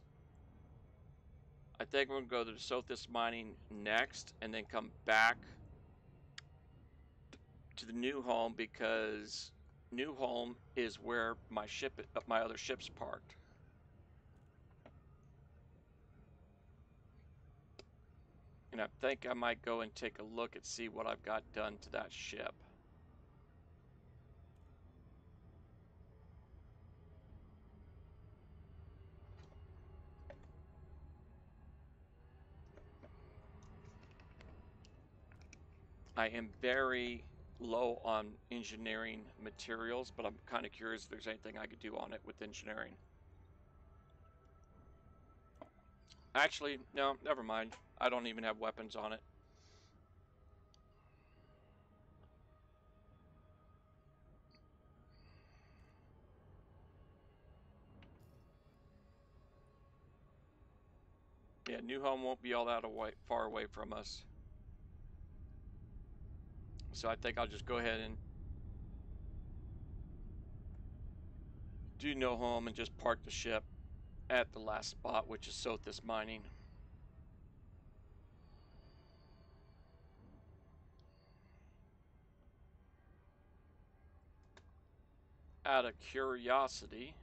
Speaker 1: I think we're going to go to the Sothis mining next and then come back to the new home, because new home is where my other ship's parked. And I think I might go and take a look and see what I've got done to that ship. I am very low on engineering materials, but I'm kind of curious if there's anything I could do on it with engineering. Actually, no, never mind. I don't even have weapons on it. Yeah, new home won't be all that far away from us. So I think I'll just go ahead and do no home and just park the ship at the last spot, which is Sothis mining. Out of curiosity,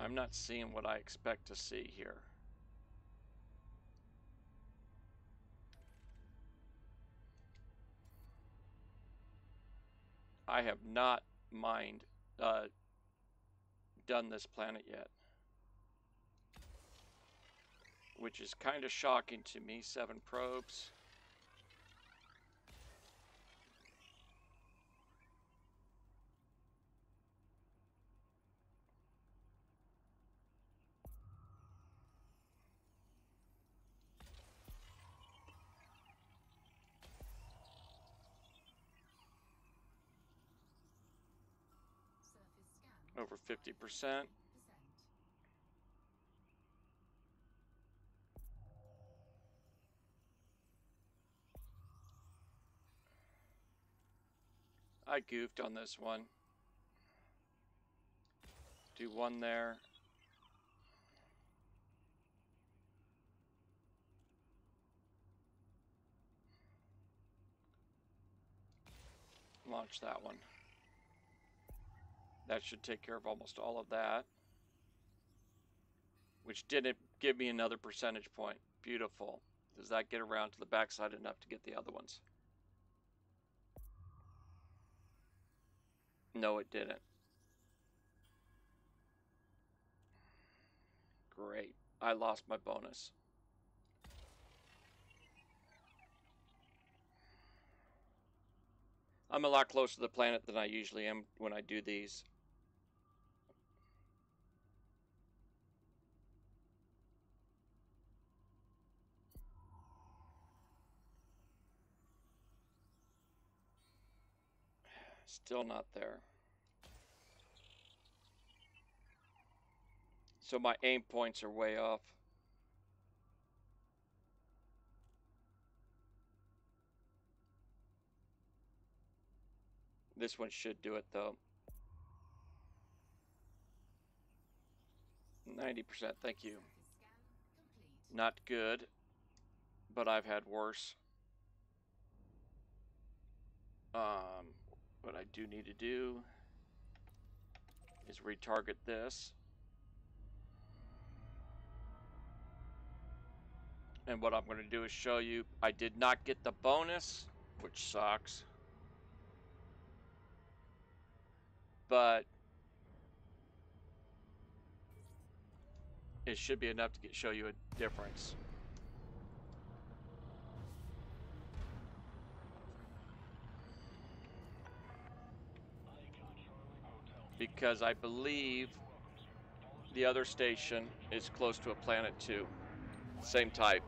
Speaker 1: I'm not seeing what I expect to see here. I have not done this planet yet, which is kind of shocking to me. 7 probes.
Speaker 3: Surface scan.
Speaker 1: Over 50%. I goofed on this one. Do one there. Launch that one. That should take care of almost all of that. Which didn't give me another percentage point. Beautiful. Does that get around to the backside enough to get the other ones? No, it didn't. Great. I lost my bonus. I'm a lot closer to the planet than I usually am when I do these. Still not there. So my aim points are way off. This one should do it though. 90%, thank you. Not good, but I've had worse. What I do need to do is retarget this. And what I'm going to do is show you I did not get the bonus, which sucks. But it should be enough to show you a difference. Because I believe the other station is close to a planet too. Same type.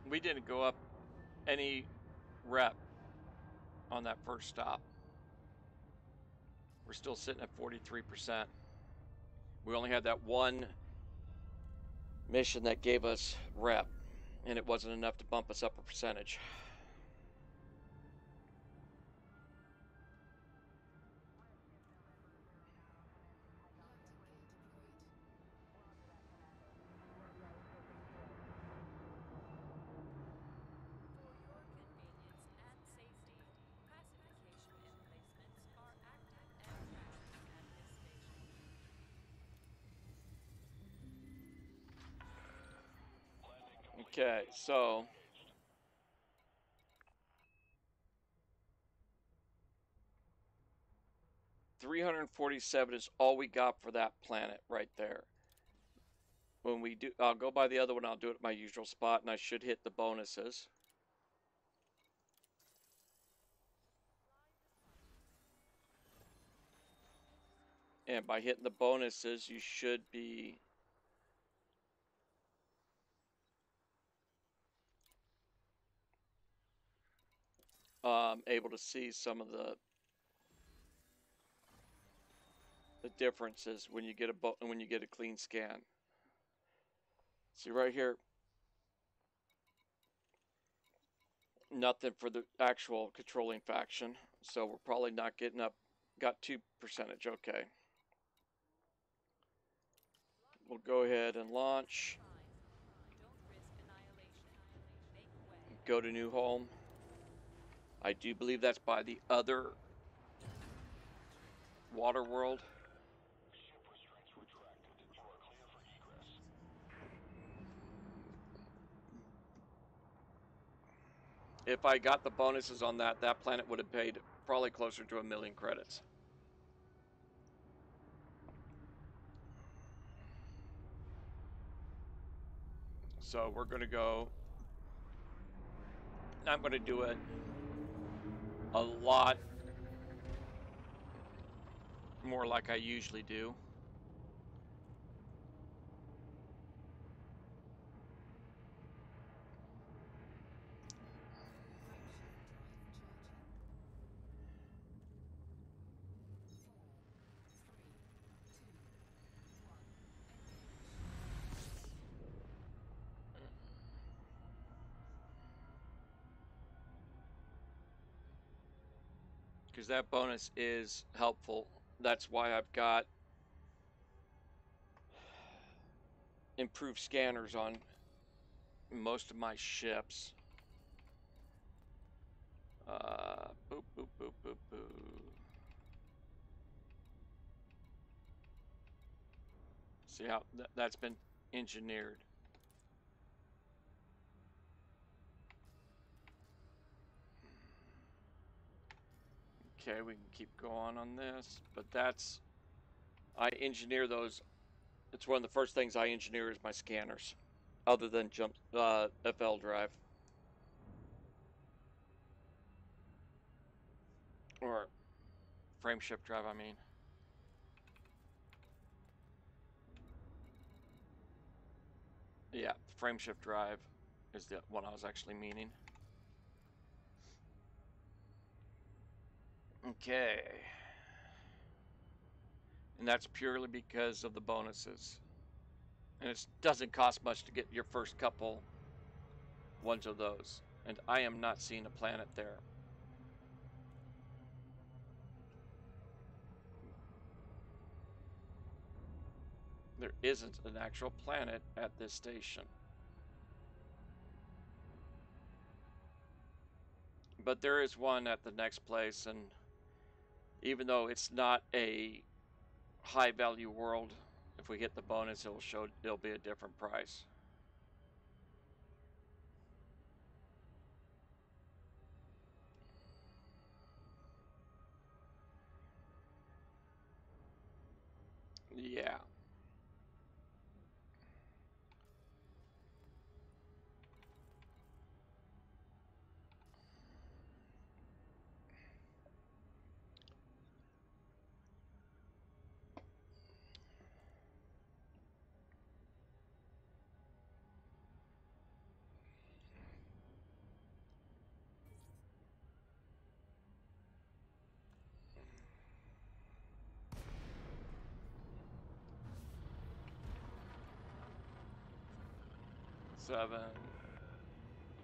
Speaker 1: We didn't go up any rep on that first stop. We're still sitting at 43%. We only had that one mission that gave us rep, and it wasn't enough to bump us up a percentage. Okay, so $347 is all we got for that planet right there. When we do, I'll go by the other one. I'll do it at my usual spot, and I should hit the bonuses. And by hitting the bonuses, you should be able to see some of the differences when you get a clean scan. See right here, Nothing for the actual controlling faction, so we're probably not getting up. Got 2%, okay. We'll go ahead and launch. Go to New Home. I do believe that's by the other water world.
Speaker 2: Ship restraints retracted. You are clear for egress.
Speaker 1: If I got the bonuses on that, that planet would have paid probably closer to 1 million credits. So we're going to go. I'm going to do it a lot more like I usually do. Because that bonus is helpful. That's why I've got improved scanners on most of my ships. Boop, boop, boop, boop, boop. See how that's been engineered. Okay, we can keep going on this, but that's, I engineer those. It's one of the first things I engineer is my scanners, other than FL drive. Or frameshift drive, I mean. Yeah, frameshift drive is the one I was actually meaning. Okay. And that's purely because of the bonuses. And it doesn't cost much to get your first couple ones of those. And I am not seeing a planet there. There isn't an actual planet at this station. But there is one at the next place, and even though it's not a high value world, if we get the bonus, it'll be a different price. Yeah.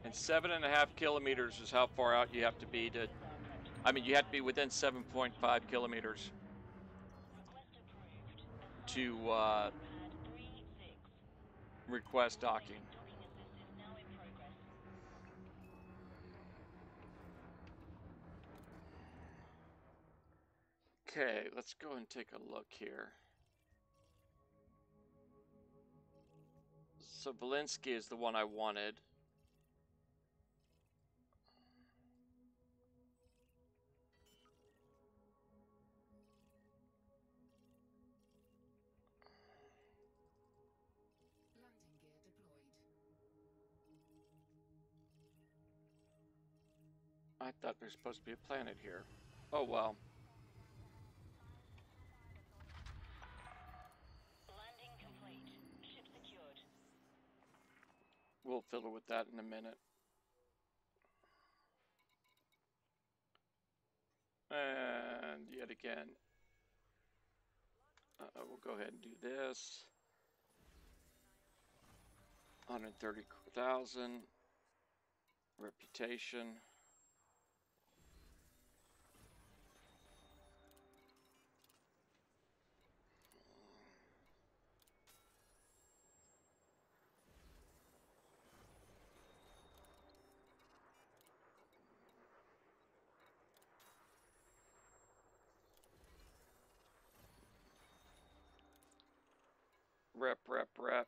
Speaker 1: And 7.5 kilometers is how far out you have to be to, I mean, you have to be within 7.5 kilometers to request docking. Okay, let's go and take a look here. So Valinsky is the one I wanted.
Speaker 3: Landing gear deployed.
Speaker 1: I thought there's supposed to be a planet here. Oh well.
Speaker 4: Landing complete. Ship secured.
Speaker 1: We'll fiddle with that in a minute. And yet again, we'll go ahead and do this. 130,000. Reputation. Rep.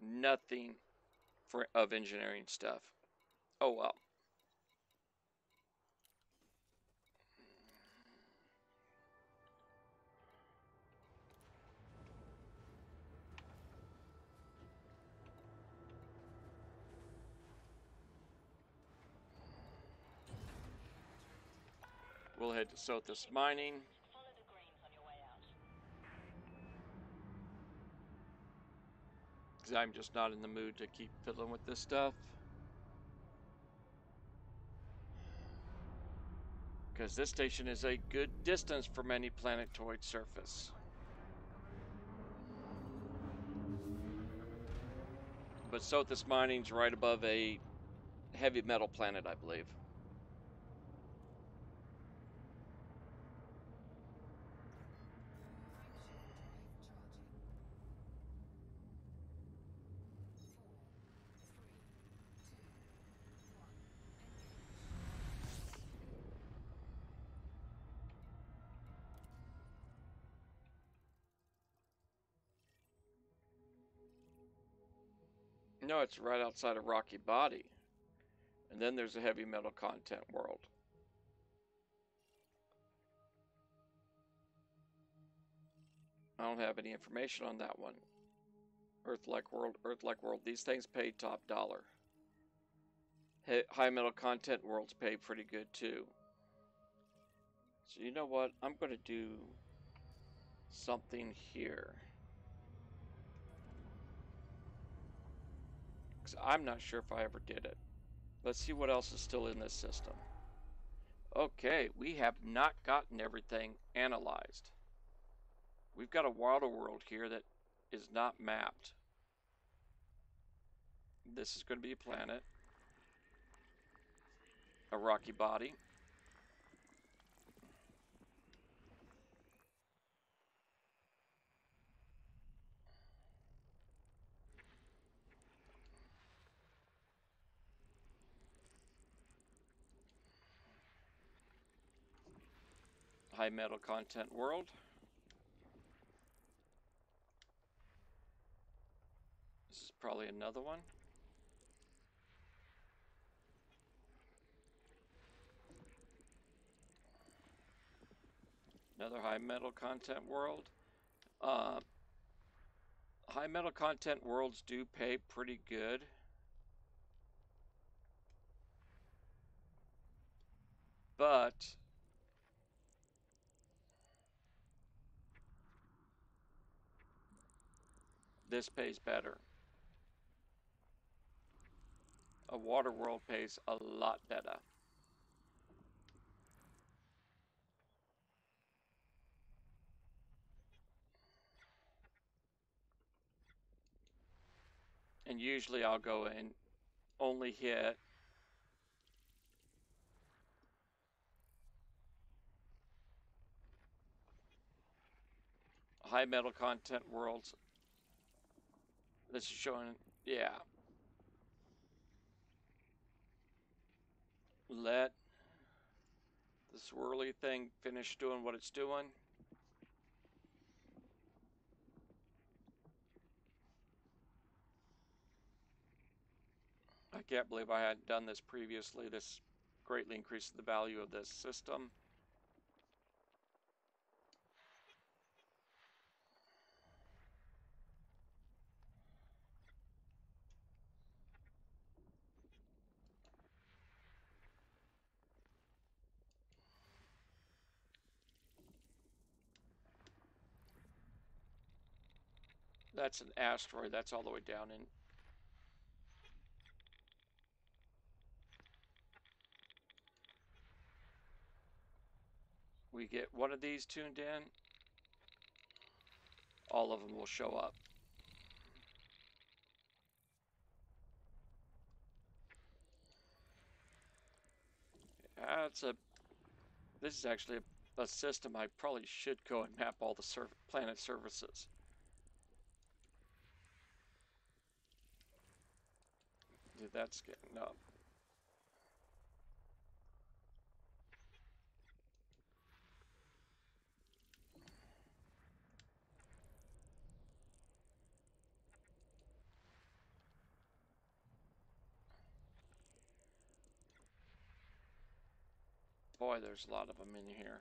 Speaker 1: Nothing for of engineering stuff. Oh well. We'll head to Sothis Mining.
Speaker 4: Follow the greens on your way out.
Speaker 1: Because I'm just not in the mood to keep fiddling with this stuff. Because this station is a good distance from any planetoid surface. But Sothis Mining's right above a heavy metal planet, I believe. No, it's right outside of Rocky Body. And then there's a heavy metal content world. I don't have any information on that one. Earth-like world. These things pay top dollar. High metal content worlds pay pretty good too. So you know what? I'm going to do something here. Because I'm not sure if I ever did it. Let's see what else is still in this system. Okay, we have not gotten everything analyzed. We've got a water world here that is not mapped. This is going to be a planet. A rocky body. High metal content world. This is probably another one. Another high metal content world. High metal content worlds do pay pretty good. But this pays better. A water world pays a lot better. And usually I'll go and only hit high metal content worlds. This is showing, yeah. Let the swirly thing finish doing what it's doing. I can't believe I hadn't done this previously. This greatly increases the value of this system. That's an asteroid. That's all the way down in. We get one of these tuned in, all of them will show up. This is actually a system I probably should go and map all the planet surfaces. Dude, that's getting up. Boy, there's a lot of them in here.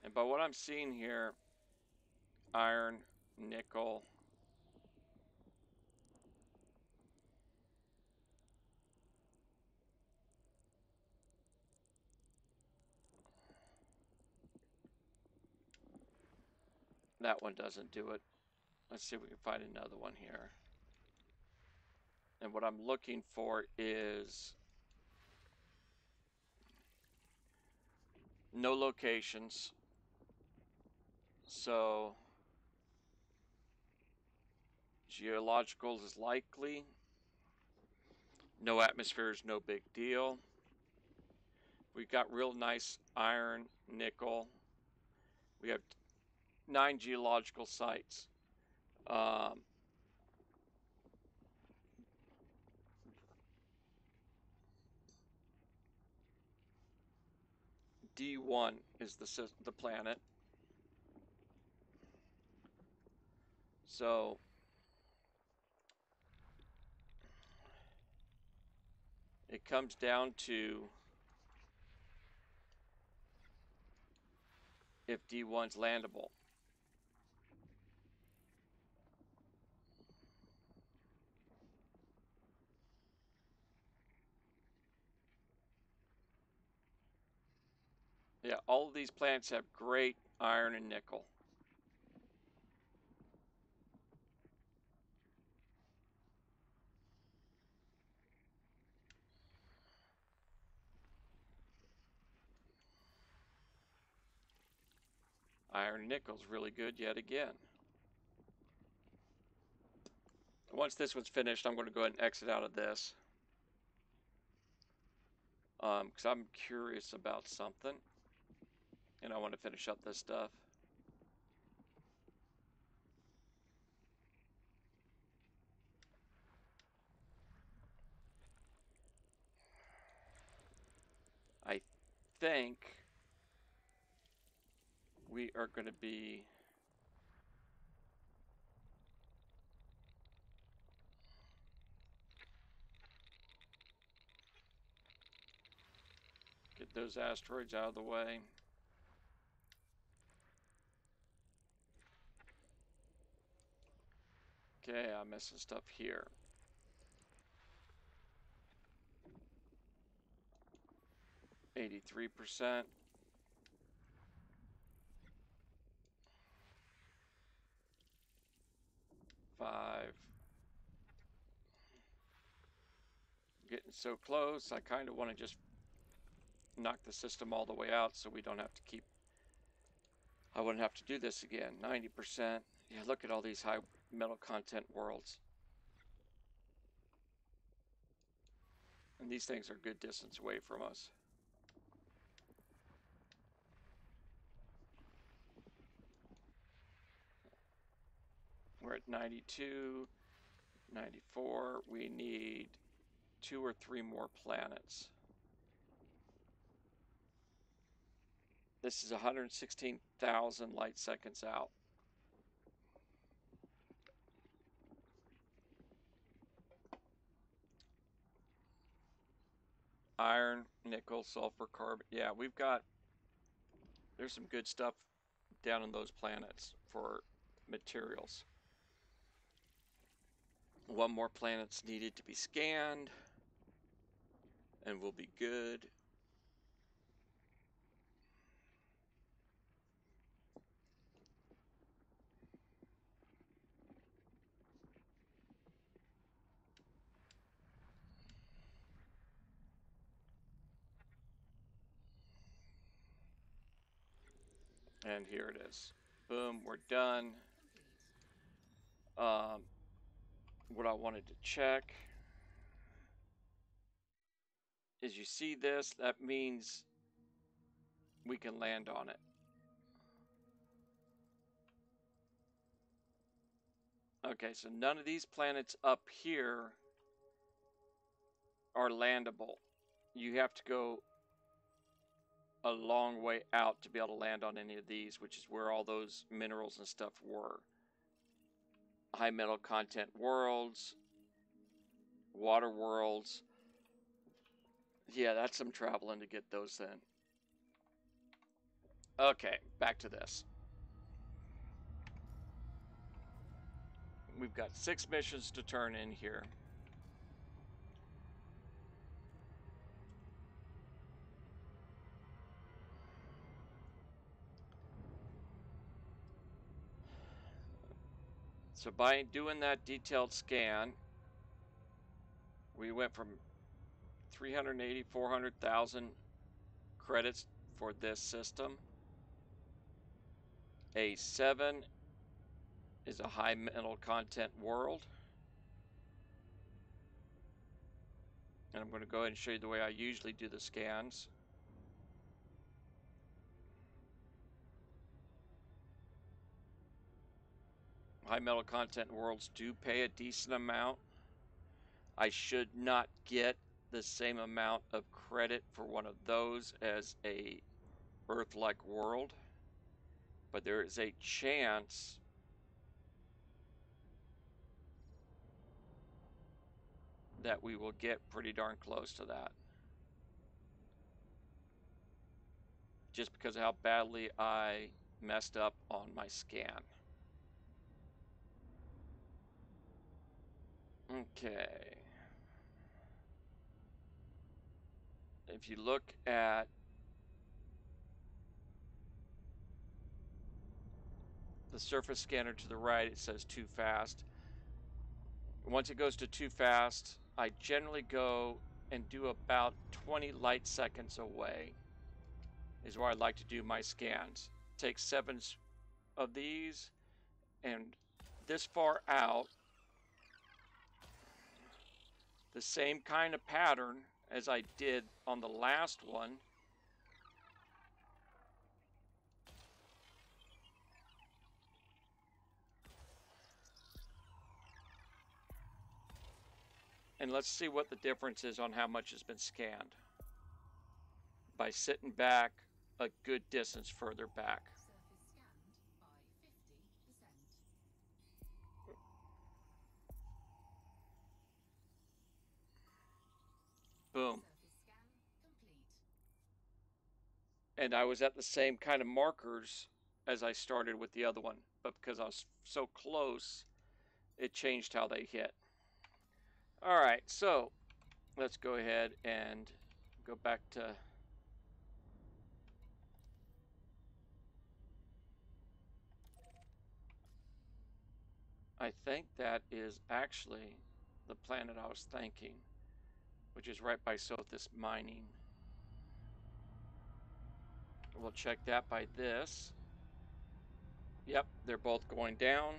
Speaker 1: And by what I'm seeing here, iron, nickel, that one doesn't do it. Let's see if we can find another one here. And what I'm looking for is no locations. So geological is likely. No atmosphere is no big deal. We've got real nice iron, nickel. We have 9 geological sites. D1 is the planet. So it comes down to if D1's landable. Yeah, all of these planets have great iron and nickel. Iron and nickel's really good yet again. Once this one's finished, I'm going to go ahead and exit out of this. Because I'm curious about something. And I want to finish up this stuff. I think we are going to be get those asteroids out of the way. Okay, I'm missing stuff here. %. 5. Getting so close, I kind of want to just knock the system all the way out so we don't have to keep... I wouldn't have to do this again. 90%. Yeah, look at all these high metal content worlds. And these things are a good distance away from us. We're at 92, 94. We need 2 or 3 more planets. This is 116,000 light seconds out. Iron, nickel, sulfur, carbon. Yeah, there's some good stuff down on those planets for materials. 1 more planet's needed to be scanned, and we'll be good. And here it is. Boom, we're done. what I wanted to check is, you see this, that means we can land on it. Okay, so none of these planets up here are landable. You have to go a long way out to be able to land on any of these, which is where all those minerals and stuff were. High metal content worlds, water worlds. Yeah, that's some traveling to get those then. Okay, back to this. We've got 6 missions to turn in here. So by doing that detailed scan, we went from 380, 400,000 credits for this system. A7 is a high metal content world. And I'm going to go ahead and show you the way I usually do the scans. High metal content worlds do pay a decent amount. I should not get the same amount of credit for one of those as a Earth-like world, but there is a chance that we will get pretty darn close to that, just because of how badly I messed up on my scan. Okay. If you look at the surface scanner to the right, it says too fast. Once it goes to too fast, I generally go and do about 20 light seconds away is where I like to do my scans. Take 7 of these, and this far out, the same kind of pattern as I did on the last one. And let's see what the difference is on how much has been scanned by sitting back a good distance further back. Boom. And I was at the same kind of markers as I started with the other one, but because I was so close, it changed how they hit. All right, so let's go ahead and go back to I think that is actually the planet I was thinking, which is right by Sothis Mining. We'll check that by this. Yep, they're both going down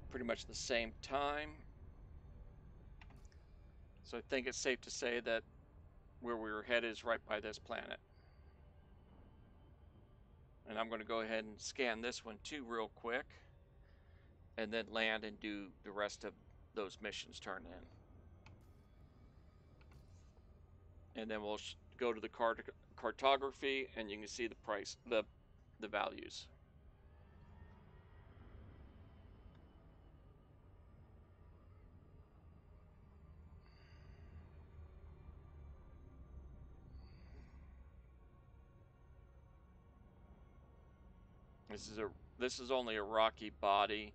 Speaker 1: pretty much the same time. So I think it's safe to say that where we were headed is right by this planet. And I'm going to go ahead and scan this one too real quick, and then land and do the rest of those missions turn in. And then we'll go to the cartography, and you can see the price, the values. This is only a rocky body.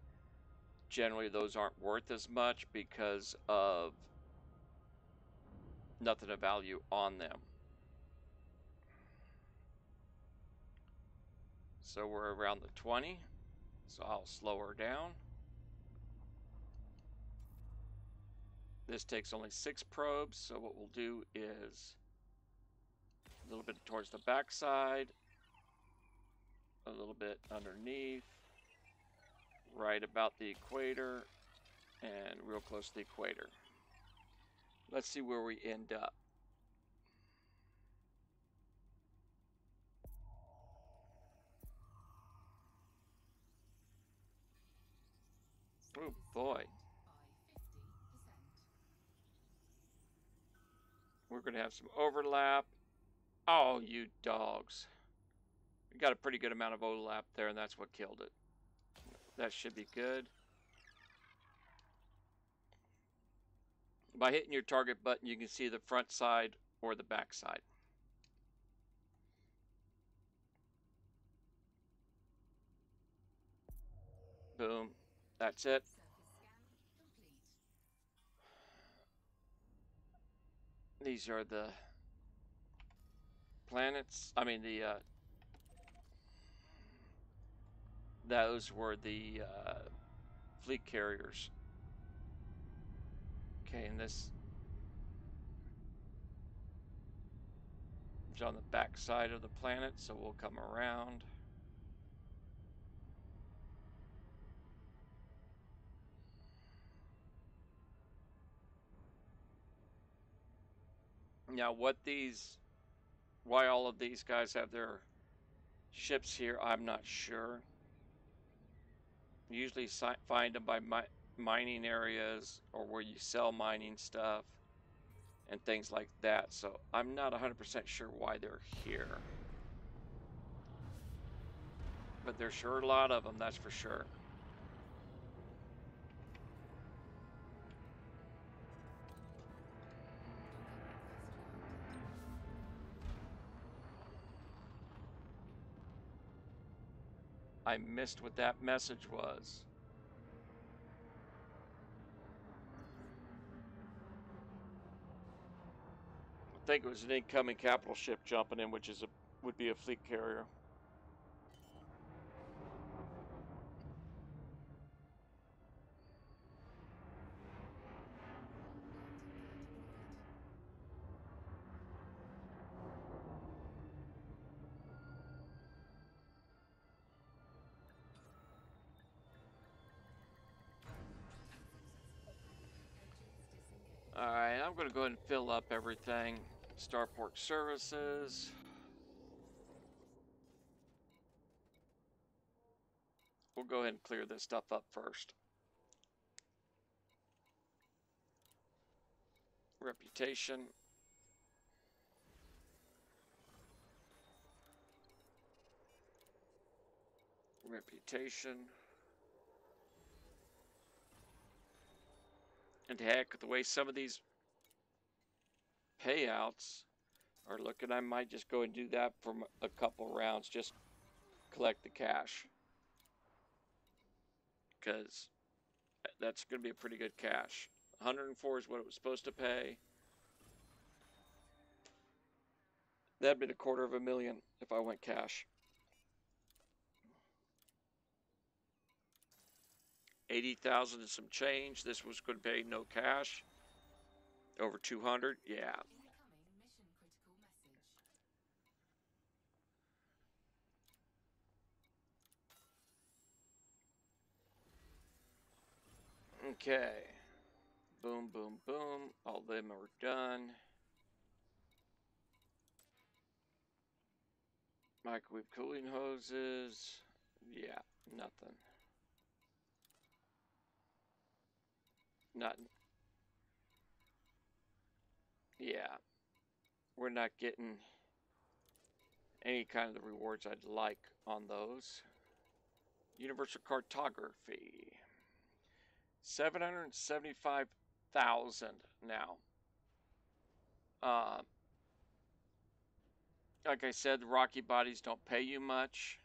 Speaker 1: Generally, those aren't worth as much because of nothing of value on them. So we're around the 20, so I'll slow her down. This takes only 6 probes, so what we'll do is a little bit towards the backside, a little bit underneath, right about the equator and real close to the equator. Let's see where we end up. Oh boy. We're going to have some overlap. Oh, you dogs. We got a pretty good amount of overlap there, and that's what killed it. That should be good. By hitting your target button, you can see the front side or the back side. Boom. That's it. These are the planets. I mean, those were the fleet carriers. Okay, and this is on the back side of the planet, so we'll come around. Now, why all of these guys have their ships here, I'm not sure. Usually find them by mining areas or where you sell mining stuff and things like that. So I'm not 100% sure why they're here. But there's sure a lot of them, that's for sure. I missed what that message was. I think it was an incoming capital ship jumping in, which would be a fleet carrier. Alright, I'm going to go ahead and fill up everything. Starport services. We'll go ahead and clear this stuff up first. Reputation. Reputation. And heck, the way some of these payouts are looking, I might just go and do that for a couple rounds. Just collect the cash. Because that's going to be a pretty good cash. 104 is what it was supposed to pay. That'd been $250,000 if I went cash. 80,000 and some change. This was going to pay no cash. Over 200. Yeah. Okay. Boom, boom, boom. All of them are done. Microwave cooling hoses. Yeah, nothing. Nothing. Yeah. We're not getting any kind of the rewards I'd like on those. Universal cartography. 775,000 now. Like I said, the Rocky bodies don't pay you much.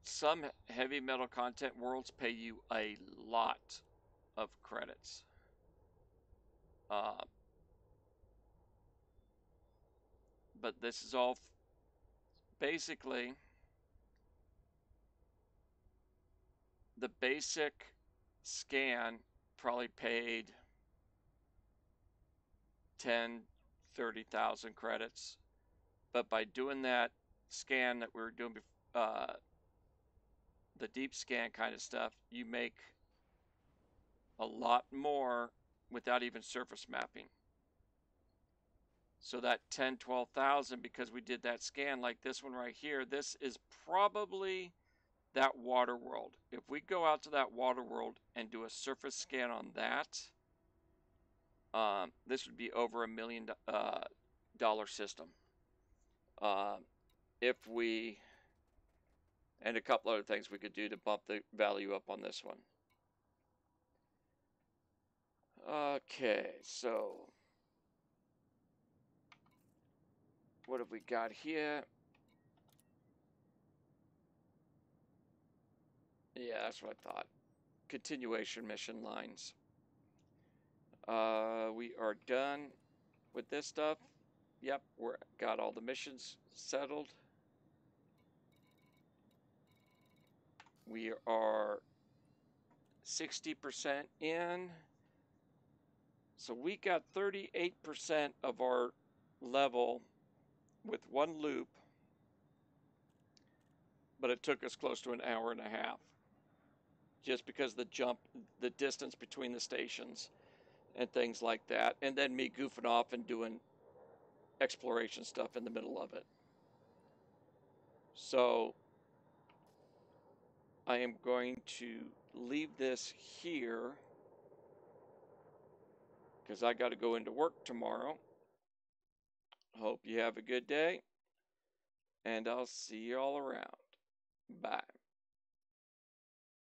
Speaker 1: Some heavy metal content worlds pay you a lot of credits. But this is all basically the basic scan probably paid 10, 30,000 credits. But by doing that scan that we were doing the deep scan kind of stuff, you make a lot more without even surface mapping. So that 10, 12,000, because we did that scan like this one right here, this is probably that water world. If we go out to that water world and do a surface scan on that, this would be over $1 million system. If we, and a couple other things we could do to bump the value up on this one. Okay, so what have we got here? Yeah, that's what I thought. Continuation mission lines. We are done with this stuff. Yep, we're got all the missions settled. We are 60% in. So we got 38% of our level with one loop, but it took us close to an hour and a half just because the distance between the stations and things like that, and then me goofing off and doing exploration stuff in the middle of it. So I am going to leave this here because I got to go into work tomorrow. Hope you have a good day, and I'll see you all around.